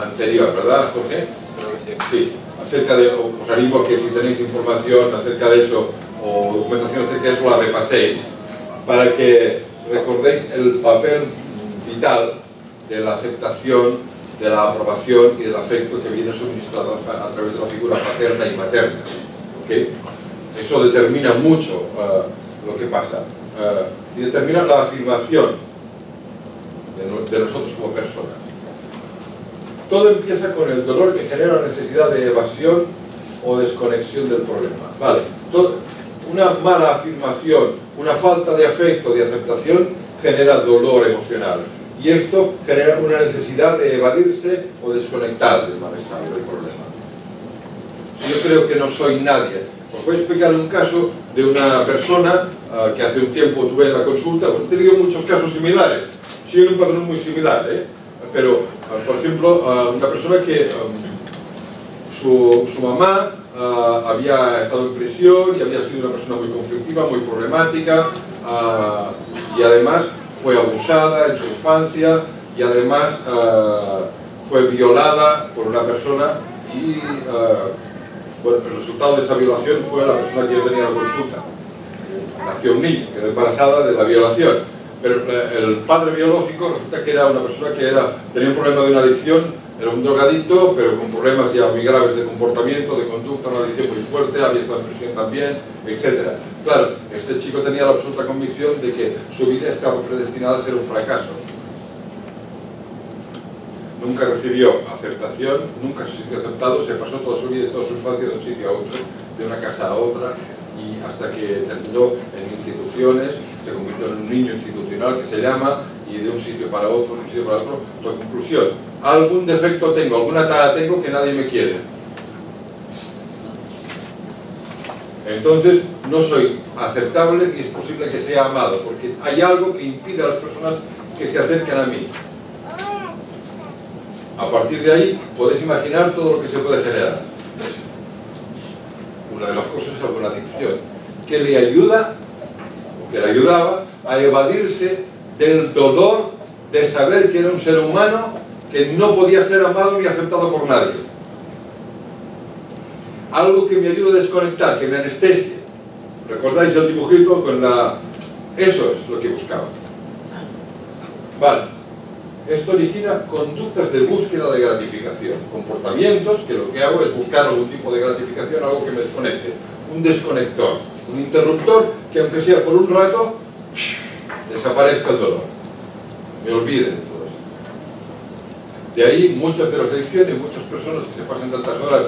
anterior, ¿verdad, Jorge? Creo que sí. Sí, acerca de, os animo a que si tenéis información acerca de eso o documentación acerca de eso la repaséis, para que recordéis el papel vital de la aceptación, de la aprobación y del afecto que viene suministrado a través de la figura paterna y materna. ¿Okay? Eso determina mucho lo que pasa y determina la afirmación de nosotros como personas. Todo empieza con el dolor que genera la necesidad de evasión o desconexión del problema. Vale. Una mala afirmación, una falta de afecto, de aceptación, genera dolor emocional. Y esto genera una necesidad de evadirse o desconectar del malestar, del problema. Yo creo que no soy nadie. Os voy a explicar un caso de una persona que hace un tiempo tuve en la consulta. Pues he tenido muchos casos similares. Sigue un patrón muy similar, pero, por ejemplo, una persona que su mamá había estado en prisión y había sido una persona muy conflictiva, muy problemática, y además fue abusada en su infancia y además fue violada por una persona y bueno, el resultado de esa violación fue la persona que yo tenía en la consulta. Nació un niño, quedó embarazada de la violación, pero el padre biológico resulta que era una persona que tenía un problema de una adicción, era un drogadicto, pero con problemas ya muy graves de comportamiento, de conducta, una adicción muy fuerte, había estado en prisión también, etc. Claro, este chico tenía la absoluta convicción de que su vida estaba predestinada a ser un fracaso. Nunca recibió aceptación, nunca se sintió aceptado, se pasó toda su vida y toda su infancia de un sitio a otro, de una casa a otra, y hasta que terminó en instituciones, se convirtió en un niño institucional que se llama, y de un sitio para otro, de un sitio para otro. La conclusión, algún defecto tengo, alguna tara tengo que nadie me quiere. Entonces no soy aceptable ni es posible que sea amado, porque hay algo que impide a las personas que se acercan a mí. A partir de ahí podéis imaginar todo lo que se puede generar. Una de las cosas es alguna adicción que le ayuda, o que le ayudaba, a evadirse del dolor de saber que era un ser humano que no podía ser amado ni aceptado por nadie. Algo que me ayuda a desconectar, que me anestesie. ¿Recordáis el dibujito con la...? Eso es lo que buscaba. Vale. Esto origina conductas de búsqueda de gratificación, comportamientos que lo que hago es buscar algún tipo de gratificación, algo que me desconecte, un desconector, un interruptor que aunque sea por un rato, desaparezca el dolor, me olvide de todo esto. De ahí muchas de las adicciones, muchas personas que se pasan tantas horas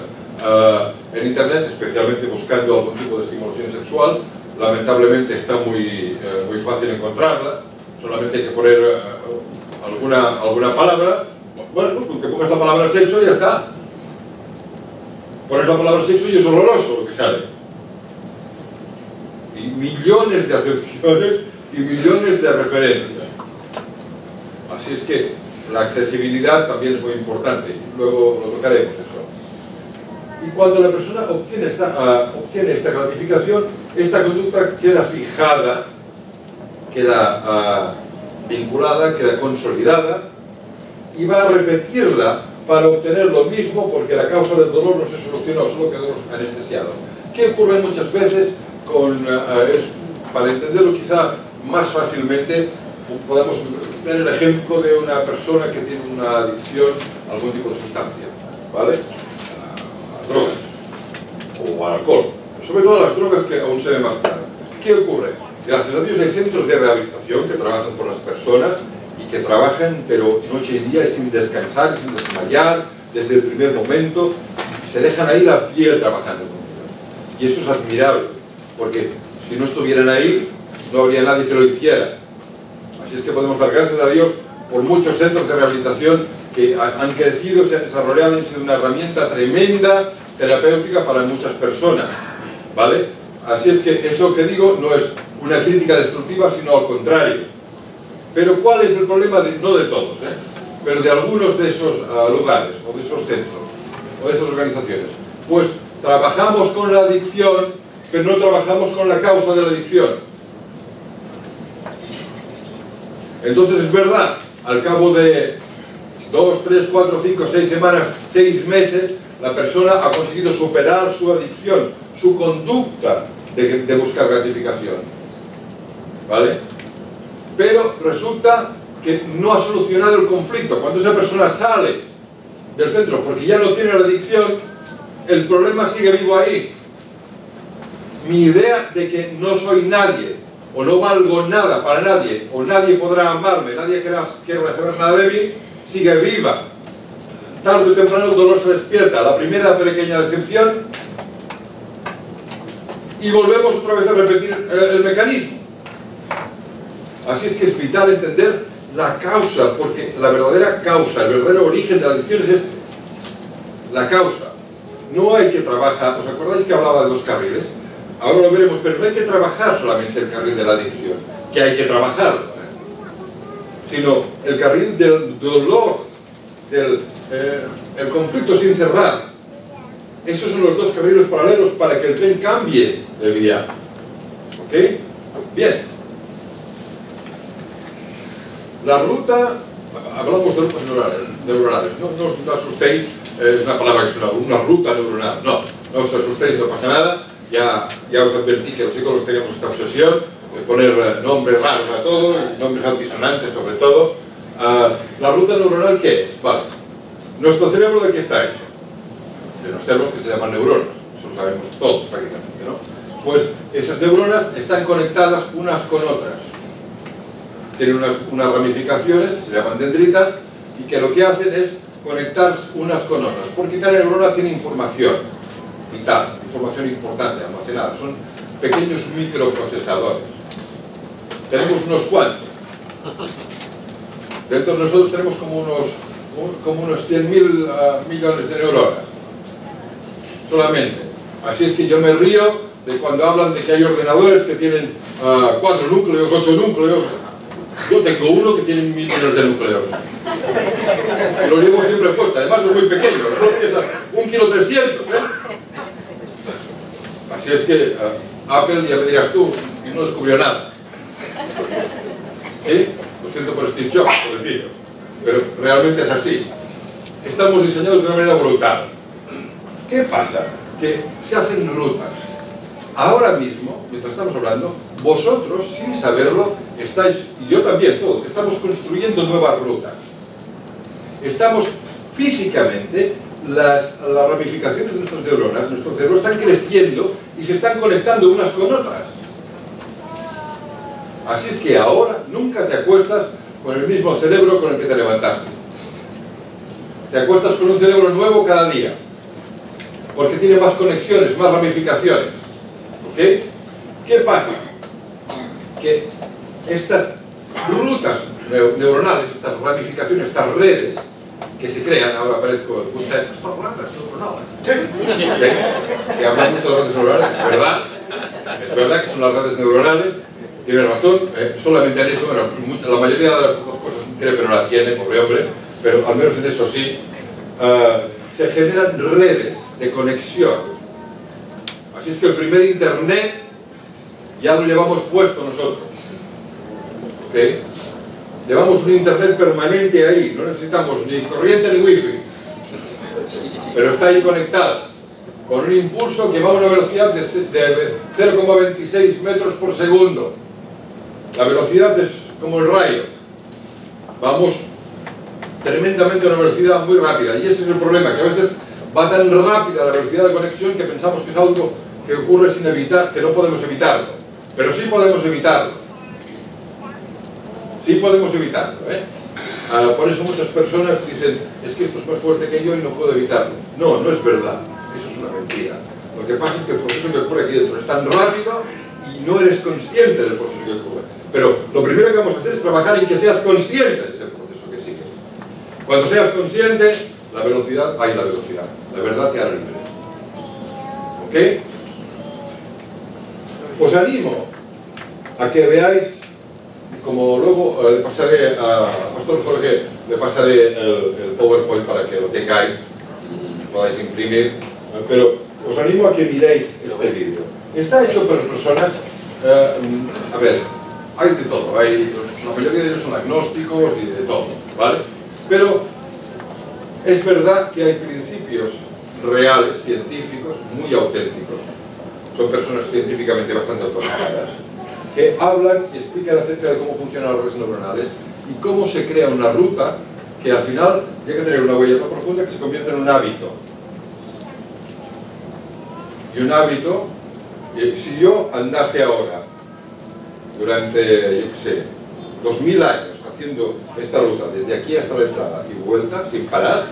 en internet, especialmente buscando algún tipo de estimulación sexual, lamentablemente está muy fácil encontrarla, solamente hay que poner alguna palabra, bueno, pues que pongas la palabra sexo y ya está. Pones la palabra sexo y es horroroso lo que sale. Y millones de acepciones y millones de referencias. Así es que la accesibilidad también es muy importante, luego lo tocaremos eso. Y cuando la persona obtiene esta gratificación, esta conducta queda fijada, queda vinculada, queda consolidada y va a repetirla para obtener lo mismo porque la causa del dolor no se solucionó, solo quedó anestesiado. ¿Qué ocurre muchas veces con, para entenderlo quizá más fácilmente, podemos ver el ejemplo de una persona que tiene una adicción a algún tipo de sustancia, ¿vale? A drogas o al alcohol, sobre todo a las drogas que aún se ve más claro. ¿Qué ocurre? Gracias a Dios hay centros de rehabilitación que trabajan con las personas y que trabajan pero noche y día sin descansar, sin desmayar, desde el primer momento, se dejan ahí la piel trabajando con ellos. Y eso es admirable, porque si no estuvieran ahí, no habría nadie que lo hiciera. Así es que podemos dar gracias a Dios por muchos centros de rehabilitación que han crecido, se han desarrollado, han sido una herramienta tremenda, terapéutica para muchas personas, ¿vale? Así es que eso que digo no es una crítica destructiva, sino al contrario. Pero ¿cuál es el problema? No de todos, pero de algunos de esos lugares, o de esos centros, o de esas organizaciones. Pues trabajamos con la adicción, pero no trabajamos con la causa de la adicción. Entonces es verdad, al cabo de 2, 3, 4, 5, 6 semanas, 6 meses, la persona ha conseguido superar su adicción, su conducta de buscar gratificación. ¿Vale? Pero resulta que no ha solucionado el conflicto. Cuando esa persona sale del centro porque ya no tiene la adicción, el problema sigue vivo ahí. Mi idea de que no soy nadie, o no valgo nada para nadie, o nadie podrá amarme, nadie quiera saber nada de mí, sigue viva. Tarde o temprano el dolor se despierta, la primera pequeña decepción, y volvemos otra vez a repetir el mecanismo. Así es que es vital entender la causa, porque la verdadera causa, el verdadero origen de la adicción es este. La causa. No hay que trabajar, ¿os acordáis que hablaba de 2 carriles? Ahora lo veremos, pero no hay que trabajar solamente el carril de la adicción, que hay que trabajarlo, sino el carril del dolor, el conflicto sin cerrar. Esos son los 2 carriles paralelos para que el tren cambie de vía. ¿Ok? Bien. La ruta, hablamos de rutas neuronales, no os asustéis, es una palabra que suena, una ruta neuronal, no os asustéis, no pasa nada, ya os advertí que los psicólogos tenemos esta obsesión de poner nombres raros a todo, y nombres altisonantes sobre todo. ¿La ruta neuronal qué es? Vale. ¿Nuestro cerebro de qué está hecho? De unos células que se llaman neuronas, eso lo sabemos todos prácticamente, ¿no? Pues esas neuronas están conectadas unas con otras. Tienen unas ramificaciones, se llaman dendritas, y que lo que hacen es conectar unas con otras, porque cada neurona tiene información vital, información importante, almacenada, son pequeños microprocesadores. Tenemos unos cuantos. Dentro de nosotros tenemos como unos 100.000 millones de neuronas, solamente. Así es que yo me río de cuando hablan de que hay ordenadores que tienen 4 núcleos, 8 núcleos. Yo tengo uno que tiene 1000 kilos de núcleo. Lo llevo siempre puesto, además es muy pequeño, solo pesa 1,3 kg, Así es que Apple, ya me dirás tú, y no descubrió nada. ¿Sí? Lo siento por Steve Jobs, por decirlo. Pero realmente es así. Estamos diseñados de una manera brutal. ¿Qué pasa? Que se hacen rutas. Ahora mismo, mientras estamos hablando, vosotros, sin saberlo, estáis, y yo también, todos, estamos construyendo nuevas rutas. Estamos físicamente, las ramificaciones de nuestras neuronas, nuestro cerebro, están creciendo y se están conectando unas con otras. Así es que ahora nunca te acuestas con el mismo cerebro con el que te levantaste. Te acuestas con un cerebro nuevo cada día, porque tiene más conexiones, más ramificaciones. ¿Ok? ¿Qué pasa? Que estas rutas neuronales, estas ramificaciones, estas redes que se crean, ahora aparezco el punto de estas redes neuronales, que hablan mucho de redes neuronales, es verdad que son las redes neuronales, tiene razón, solamente en eso, bueno, la mayoría de las otras cosas creo que no la tiene, pobre hombre, pero al menos en eso sí, se generan redes de conexión. Así es que el primer internet ya lo llevamos puesto nosotros. ¿Ok? Llevamos un internet permanente ahí, no necesitamos ni corriente ni wifi, pero está ahí conectado, con un impulso que va a una velocidad de 0,26 metros por segundo. La velocidad es como el rayo. Vamos tremendamente a una velocidad muy rápida, y ese es el problema, que a veces va tan rápida la velocidad de conexión que pensamos que es algo que ocurre sin evitar, que no podemos evitarlo. Pero sí podemos evitarlo. Sí podemos evitarlo, por eso muchas personas dicen, es que esto es más fuerte que yo y no puedo evitarlo. No, no es verdad. Eso es una mentira. Lo que pasa es que el proceso que ocurre aquí dentro es tan rápido y no eres consciente del proceso que ocurre. Pero lo primero que vamos a hacer es trabajar en que seas consciente de ese proceso que sigue. Cuando seas consciente, la verdad te hará libre. ¿Ok? Os animo a que veáis, como luego le pasaré a Pastor Jorge, le pasaré el PowerPoint para que lo tengáis, podáis imprimir, pero os animo a que miréis este vídeo. Está hecho por personas, a ver, hay de todo, la mayoría de ellos son agnósticos y de todo, ¿vale? Pero es verdad que hay principios reales, científicos, muy auténticos. Son personas científicamente bastante autorizadas, que hablan y explican acerca de cómo funcionan las redes neuronales y cómo se crea una ruta que al final llega a tener una huella tan profunda que se convierte en un hábito. Y un hábito, si yo andase ahora, durante, yo qué sé, 2000 años haciendo esta ruta desde aquí hasta la entrada y vuelta, sin parar,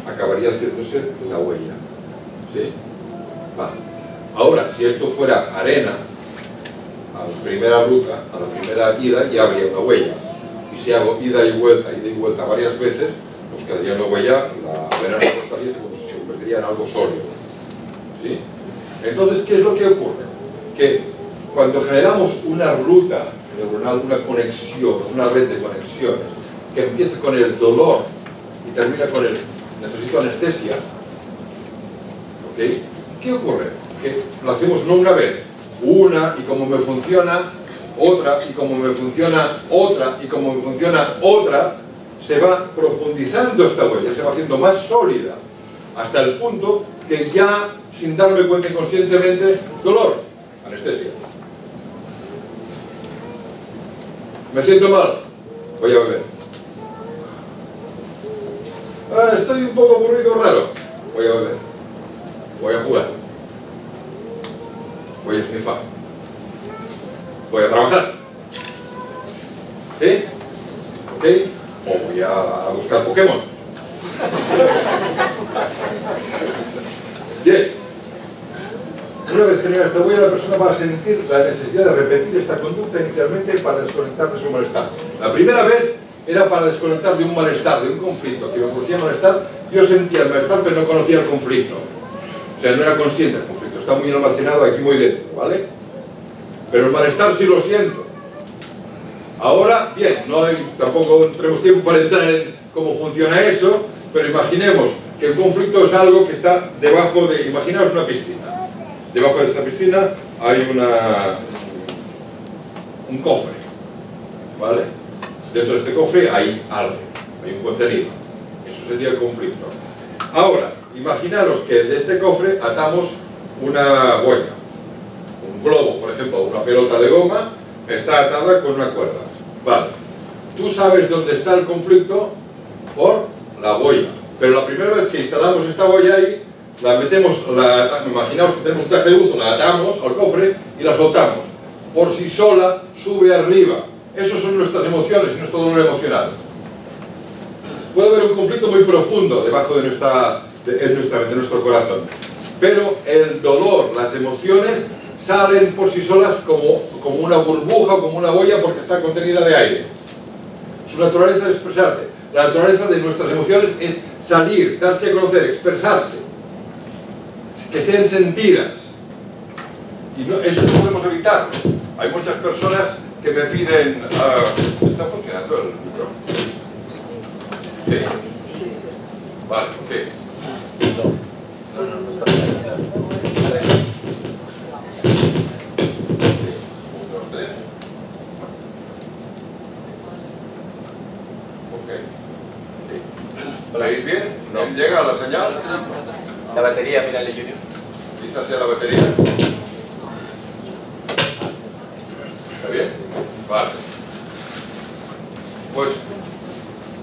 acabaría haciéndose una huella. ¿Sí? Vale. Ahora, si esto fuera arena, a la primera ruta, a la primera ida, ya habría una huella. Y si hago ida y vuelta varias veces, pues quedaría una huella, la arena no estaría, se convertiría en algo sólido. ¿Sí? Entonces, ¿qué es lo que ocurre? Que cuando generamos una ruta neuronal, una conexión, una red de conexiones, que empieza con el dolor y termina con el necesito anestesia, ¿ok? ¿Qué ocurre? Que lo hacemos no una vez, una, y como me funciona, otra, y como me funciona, otra, y como me funciona, otra, se va profundizando esta huella, se va haciendo más sólida, hasta el punto que ya, sin darme cuenta inconscientemente, dolor, anestesia. ¿Me siento mal? Voy a beber. Estoy un poco aburrido, raro. Voy a beber. Voy a jugar. Voy a snifar. Voy a trabajar. ¿Sí? ¿Ok? O voy a buscar Pokémon. Bien. Una vez generada esta huella, la persona va a sentir la necesidad de repetir esta conducta inicialmente para desconectar de su malestar. La primera vez era para desconectar de un malestar, de un conflicto que me producía malestar. Yo sentía el malestar, pero no conocía el conflicto. O sea, no era consciente del conflicto. Está muy almacenado aquí muy dentro, ¿vale? Pero el malestar sí lo siento. Ahora, bien, tampoco tenemos tiempo para entrar en cómo funciona eso, pero imaginemos que el conflicto es algo que está debajo de, imaginaos una piscina. Debajo de esta piscina hay un cofre, ¿vale? Dentro de este cofre hay algo, hay un contenido. Eso sería el conflicto. Ahora, imaginaros que de este cofre atamos una boya. Un globo, por ejemplo, una pelota de goma, está atada con una cuerda. Vale. Tú sabes dónde está el conflicto por la boya. Pero la primera vez que instalamos esta boya ahí, la metemos, imaginaos que tenemos un traje de buzo, la atamos al cofre y la soltamos. Por sí sola, sube arriba. Esas son nuestras emociones y nuestro dolor emocional. Puede haber un conflicto muy profundo debajo de nuestra mente, de nuestro corazón. Pero el dolor, las emociones, salen por sí solas como una burbuja, como una boya, porque está contenida de aire. Su naturaleza es expresarte. La naturaleza de nuestras emociones es salir, darse a conocer, expresarse, que sean sentidas. Y eso no podemos evitarlo. Hay muchas personas que me piden... ¿Está funcionando el micro? Sí. Vale, ok. No está funcionando. ¿La veis bien? No. ¿Llega la señal? La batería, mírale, Junior. ¿Lista sea la batería? ¿Está bien? Vale. Pues,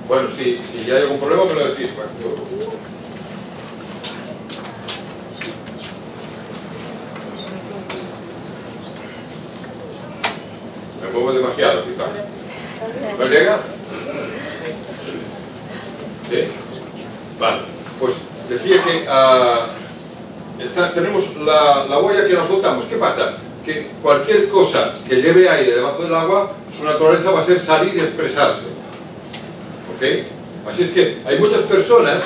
bueno, si ya hay algún problema me lo decís. Me muevo demasiado, quizá. ¿No llega? ¿Sí? Vale, pues decía que tenemos la boya que nos soltamos. ¿Qué pasa? Que cualquier cosa que lleve aire debajo del agua, su naturaleza va a ser salir y expresarse. ¿Ok? Así es que hay muchas personas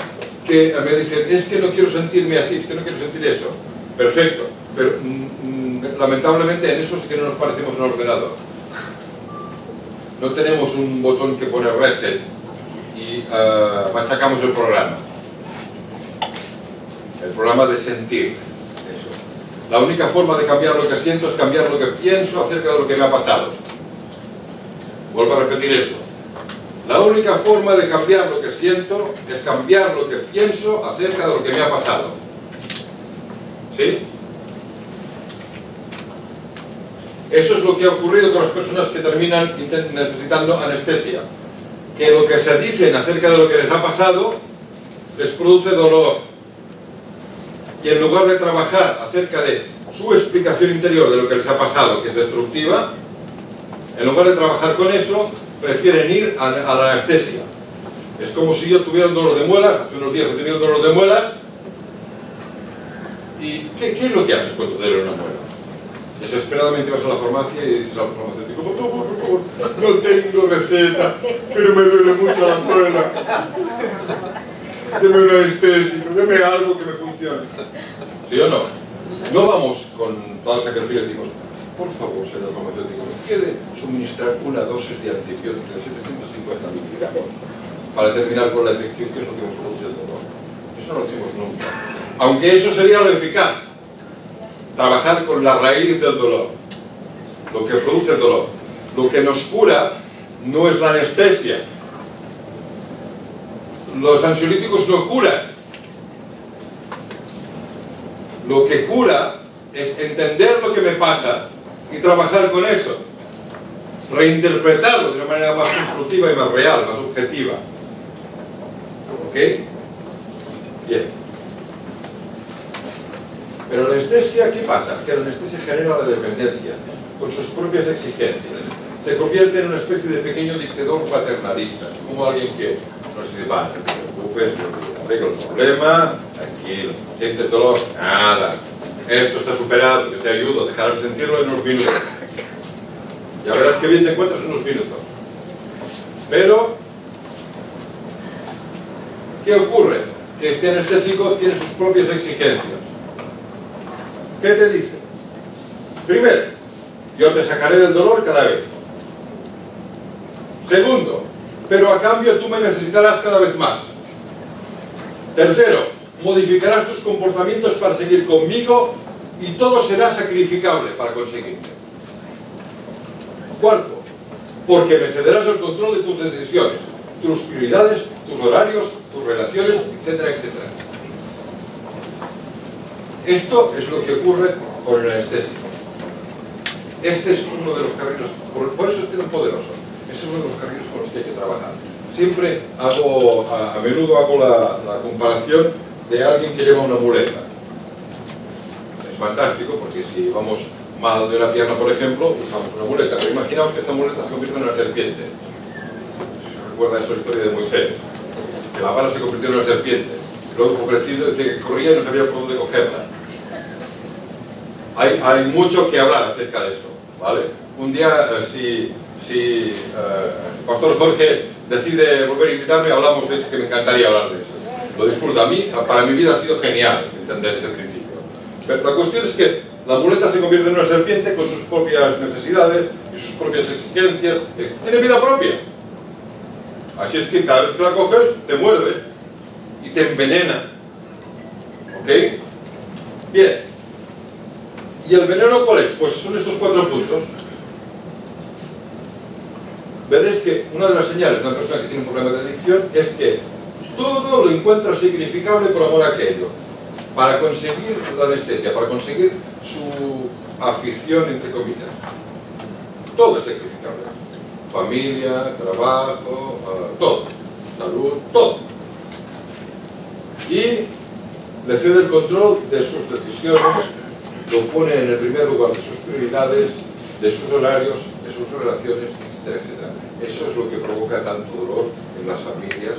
que me dicen, es que no quiero sentirme así, es que no quiero sentir eso. Perfecto, pero lamentablemente en eso sí que no nos parecemos en el ordenador. No tenemos un botón que pone reset y machacamos el programa de sentir. Eso. La única forma de cambiar lo que siento es cambiar lo que pienso acerca de lo que me ha pasado. Vuelvo a repetir eso. La única forma de cambiar lo que siento es cambiar lo que pienso acerca de lo que me ha pasado. ¿Sí? Eso es lo que ha ocurrido con las personas que terminan necesitando anestesia. Que lo que se dicen acerca de lo que les ha pasado les produce dolor. Y en lugar de trabajar acerca de su explicación interior de lo que les ha pasado, que es destructiva, en lugar de trabajar con eso, prefieren ir a la anestesia. Es como si yo tuviera un dolor de muelas, hace unos días he tenido un dolor de muelas, y ¿qué es lo que haces cuando te duele una muela? Desesperadamente vas a la farmacia y dices al farmacéutico, por favor, no tengo receta, pero me duele mucho la muela. Deme un anestésico, deme algo que me funcione. ¿Sí o no? No vamos con todo el sacrificio y decimos, por favor, señor farmacéutico, ¿me puede suministrar una dosis de antibiótico de 750 miligramos para terminar con la infección, que es lo que nos produce el dolor? Eso no lo hacemos nunca. Aunque eso sería lo eficaz. Trabajar con la raíz del dolor, lo que produce el dolor. Lo que nos cura no es la anestesia. Los ansiolíticos no curan. Lo que cura es entender lo que me pasa y trabajar con eso. Reinterpretarlo de una manera más constructiva y más real, más objetiva. ¿Ok? Bien. Pero la anestesia, ¿qué pasa? Que la anestesia genera la dependencia, con sus propias exigencias. Se convierte en una especie de pequeño dictador paternalista, como alguien que nos dice, va, no te preocupes, yo arreglo el problema, tranquilo, ¿sientes dolor? Nada, esto está superado, yo te ayudo, dejar de sentirlo en unos minutos. Ya verás qué bien te encuentras en unos minutos. Pero, ¿qué ocurre? Que este anestésico tiene sus propias exigencias. ¿Qué te dice? Primero, yo te sacaré del dolor cada vez. Segundo, pero a cambio tú me necesitarás cada vez más. Tercero, modificarás tus comportamientos para seguir conmigo y todo será sacrificable para conseguirme. Cuarto, porque me cederás el control de tus decisiones, tus prioridades, tus horarios, tus relaciones, etcétera, etcétera. Esto es lo que ocurre con el anestésico. Este es uno de los carriles, por eso es tan poderoso. Ese es uno de los carriles con los que hay que trabajar. Siempre a menudo hago la comparación de alguien que lleva una muleta. Es fantástico porque si vamos mal de una pierna, por ejemplo, usamos una muleta. Pero imaginaos que esta muleta se convierte en una serpiente. Recuerda esa historia de Moisés, que la vara se convirtió en una serpiente. Luego, pobrecito, dice que corría y no sabía por dónde cogerla. Hay mucho que hablar acerca de eso, ¿vale? Un día, si Pastor Jorge decide volver a invitarme, hablamos de eso, que me encantaría hablar de eso. Lo disfruto. A mí, para mi vida ha sido genial entender ese principio. Pero la cuestión es que la muleta se convierte en una serpiente con sus propias necesidades y sus propias exigencias. Tiene vida propia. Así es que cada vez que la coges, te muerde y te envenena. ¿Ok? Bien. ¿Y el veneno cuál es? Pues son estos 4 puntos. Veréis que una de las señales de una persona que tiene un problema de adicción es que todo lo encuentra significable por amor a aquello. Para conseguir la anestesia, para conseguir su afición, entre comillas. Todo es significable. Familia, trabajo, todo. Salud, todo. Y le cede el control de sus decisiones, lo pone en el primer lugar de sus prioridades, de sus horarios, de sus relaciones, etcétera, etcétera. Eso es lo que provoca tanto dolor en las familias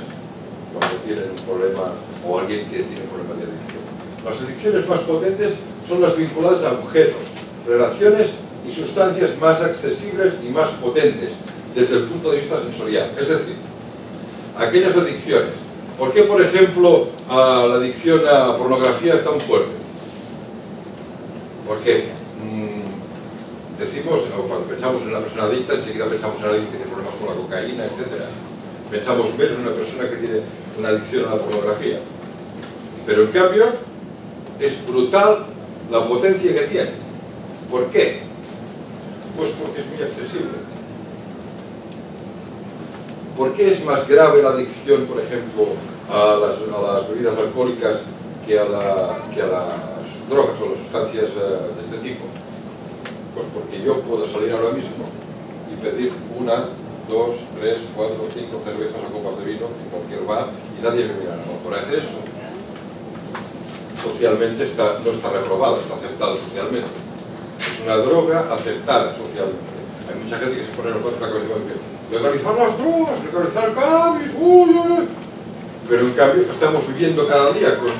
cuando tienen un problema o alguien que tiene un problema de adicción. Las adicciones más potentes son las vinculadas a objetos, relaciones y sustancias más accesibles y más potentes desde el punto de vista sensorial. Es decir, aquellas adicciones. ¿Por qué, por ejemplo, la adicción a pornografía es tan fuerte? Porque decimos, o cuando pensamos en una persona adicta, enseguida pensamos en alguien que tiene problemas con la cocaína, etc. Pensamos menos en una persona que tiene una adicción a la pornografía. Pero en cambio, es brutal la potencia que tiene. ¿Por qué? Pues porque es muy accesible. ¿Por qué es más grave la adicción, por ejemplo, a las bebidas alcohólicas que a las drogas o las sustancias de este tipo? Pues porque yo puedo salir ahora mismo y pedir 1, 2, 3, 4, 5 cervezas o copas de vino en cualquier bar y nadie me mira, no, por hacer eso. Socialmente no está reprobado, está aceptado socialmente. Es una droga aceptada socialmente. Hay mucha gente que se pone los cuatro tacos y dice, legalizar las drogas, legalizar el cannabis, pero en cambio estamos viviendo cada día con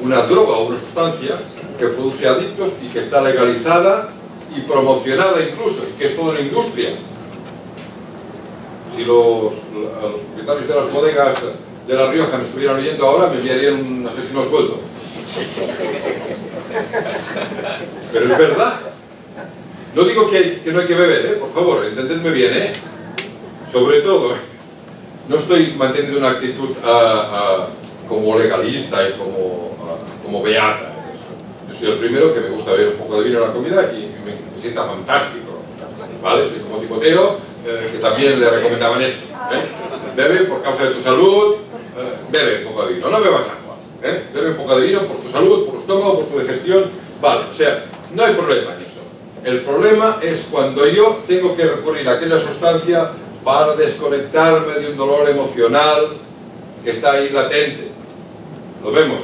una droga o una sustancia que produce adictos y que está legalizada y promocionada incluso, y que es toda una industria. Si los propietarios de las bodegas de La Rioja me estuvieran oyendo ahora, me enviarían un asesino a sueldo. Pero es verdad. No digo que no hay que beber, por favor, entendedme bien, sobre todo, no estoy manteniendo una actitud como legalista y como beata. Yo soy el primero que me gusta beber un poco de vino en la comida y me sienta fantástico, ¿vale? Soy como Timoteo, que también le recomendaban eso, bebe por causa de tu salud, bebe un poco de vino, no bebas agua, bebe un poco de vino por tu salud, por tu estómago, por tu digestión, vale, o sea, no hay problema en eso. El problema es cuando yo tengo que recurrir a aquella sustancia para desconectarme de un dolor emocional que está ahí latente. Lo vemos,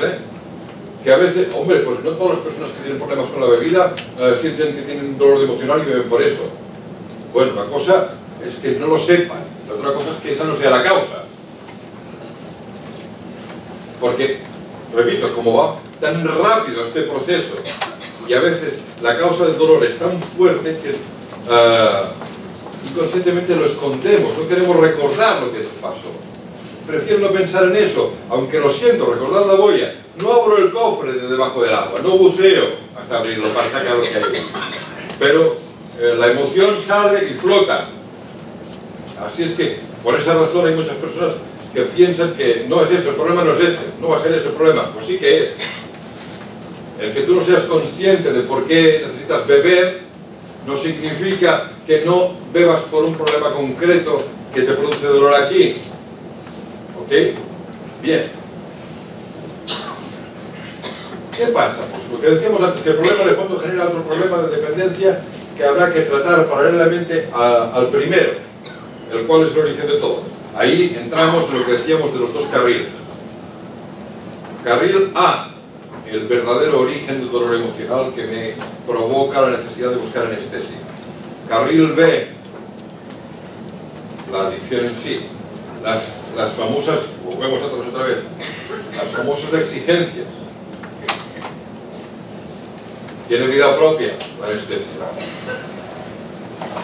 que a veces, hombre, pues no todas las personas que tienen problemas con la bebida sienten que tienen un dolor emocional y beben por eso. Bueno, una cosa es que no lo sepan, la otra cosa es que esa no sea la causa. Porque, repito, como va tan rápido este proceso y a veces la causa del dolor es tan fuerte que inconscientemente lo escondemos, no queremos recordar lo que nos pasó. Prefiero no pensar en eso, aunque lo siento, recordad la boya. No abro el cofre de debajo del agua, no buceo hasta abrirlo para sacar lo que hay. Pero la emoción sale y flota. Así es que, por esa razón hay muchas personas que piensan que no es ese, el problema no es ese, no va a ser ese el problema. Pues sí que es. El que tú no seas consciente de por qué necesitas beber no significa que no bebas por un problema concreto que te produce dolor aquí. ¿Ok? Bien. ¿Qué pasa? Pues lo que decíamos antes, que el problema de fondo genera otro problema de dependencia que habrá que tratar paralelamente al primero, el cual es el origen de todo. Ahí entramos en lo que decíamos de los dos carriles. Carril A, el verdadero origen del dolor emocional que me provoca la necesidad de buscar anestesia. Carril B, la adicción en sí. Las famosas, volvemos otra vez, las famosas exigencias. Tiene vida propia la anestesia.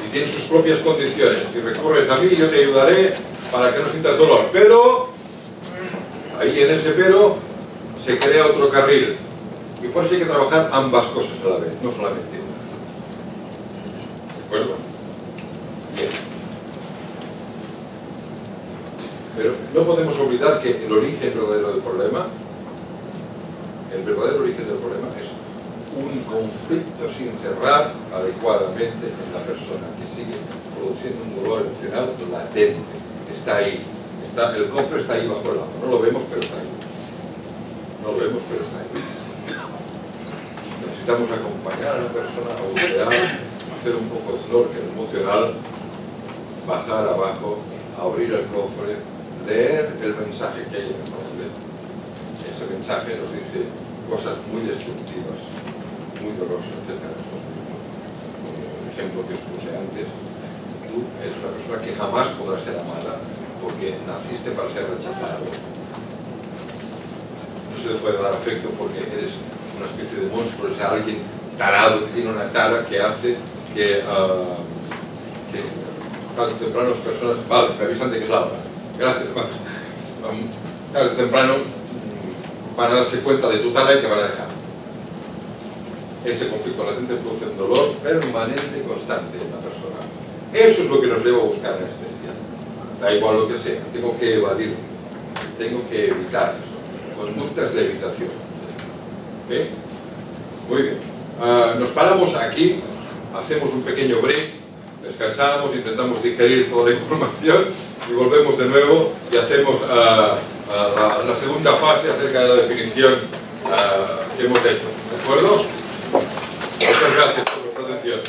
Y tiene sus propias condiciones. Si recurres a mí, yo te ayudaré para que no sientas dolor. Pero, ahí en ese pero, se crea otro carril. Y por eso hay que trabajar ambas cosas a la vez, no solamente una. ¿De acuerdo? Bien. Pero no podemos olvidar que el origen verdadero del problema, el verdadero origen del problema es un conflicto sin cerrar adecuadamente en la persona, que sigue produciendo un dolor emocional latente. Está ahí. El cofre está ahí bajo el agua. No lo vemos, pero está ahí. No lo vemos, pero está ahí. Necesitamos acompañar a la persona a voltear, hacer un poco de snorkel emocional, bajar abajo, abrir el cofre, leer el mensaje que hay en el cofre. Ese mensaje nos dice cosas muy destructivas, muy dolorosas acerca de nosotros mismos. Como el ejemplo que os puse antes, tú eres una persona que jamás podrá ser amada porque naciste para ser rechazado. No se le puede dar afecto porque eres una especie de monstruo, es alguien tarado que tiene una tara que hace que tarde o temprano las personas, vale, me avisan de que es la hora, gracias, Max. Tarde o temprano van a darse cuenta de tu tara y te van a dejar. Ese conflicto latente produce un dolor permanente y constante en la persona. Eso es lo que nos lleva a buscar anestesia. Da igual lo que sea, tengo que evadir, tengo que evitar eso. Conductas de evitación. ¿Okay? Muy bien. Nos paramos aquí, hacemos un pequeño break, descansamos, intentamos digerir toda la información y volvemos de nuevo y hacemos la segunda fase acerca de la definición que hemos hecho. ¿De acuerdo? Muchas gracias por vuestra atención.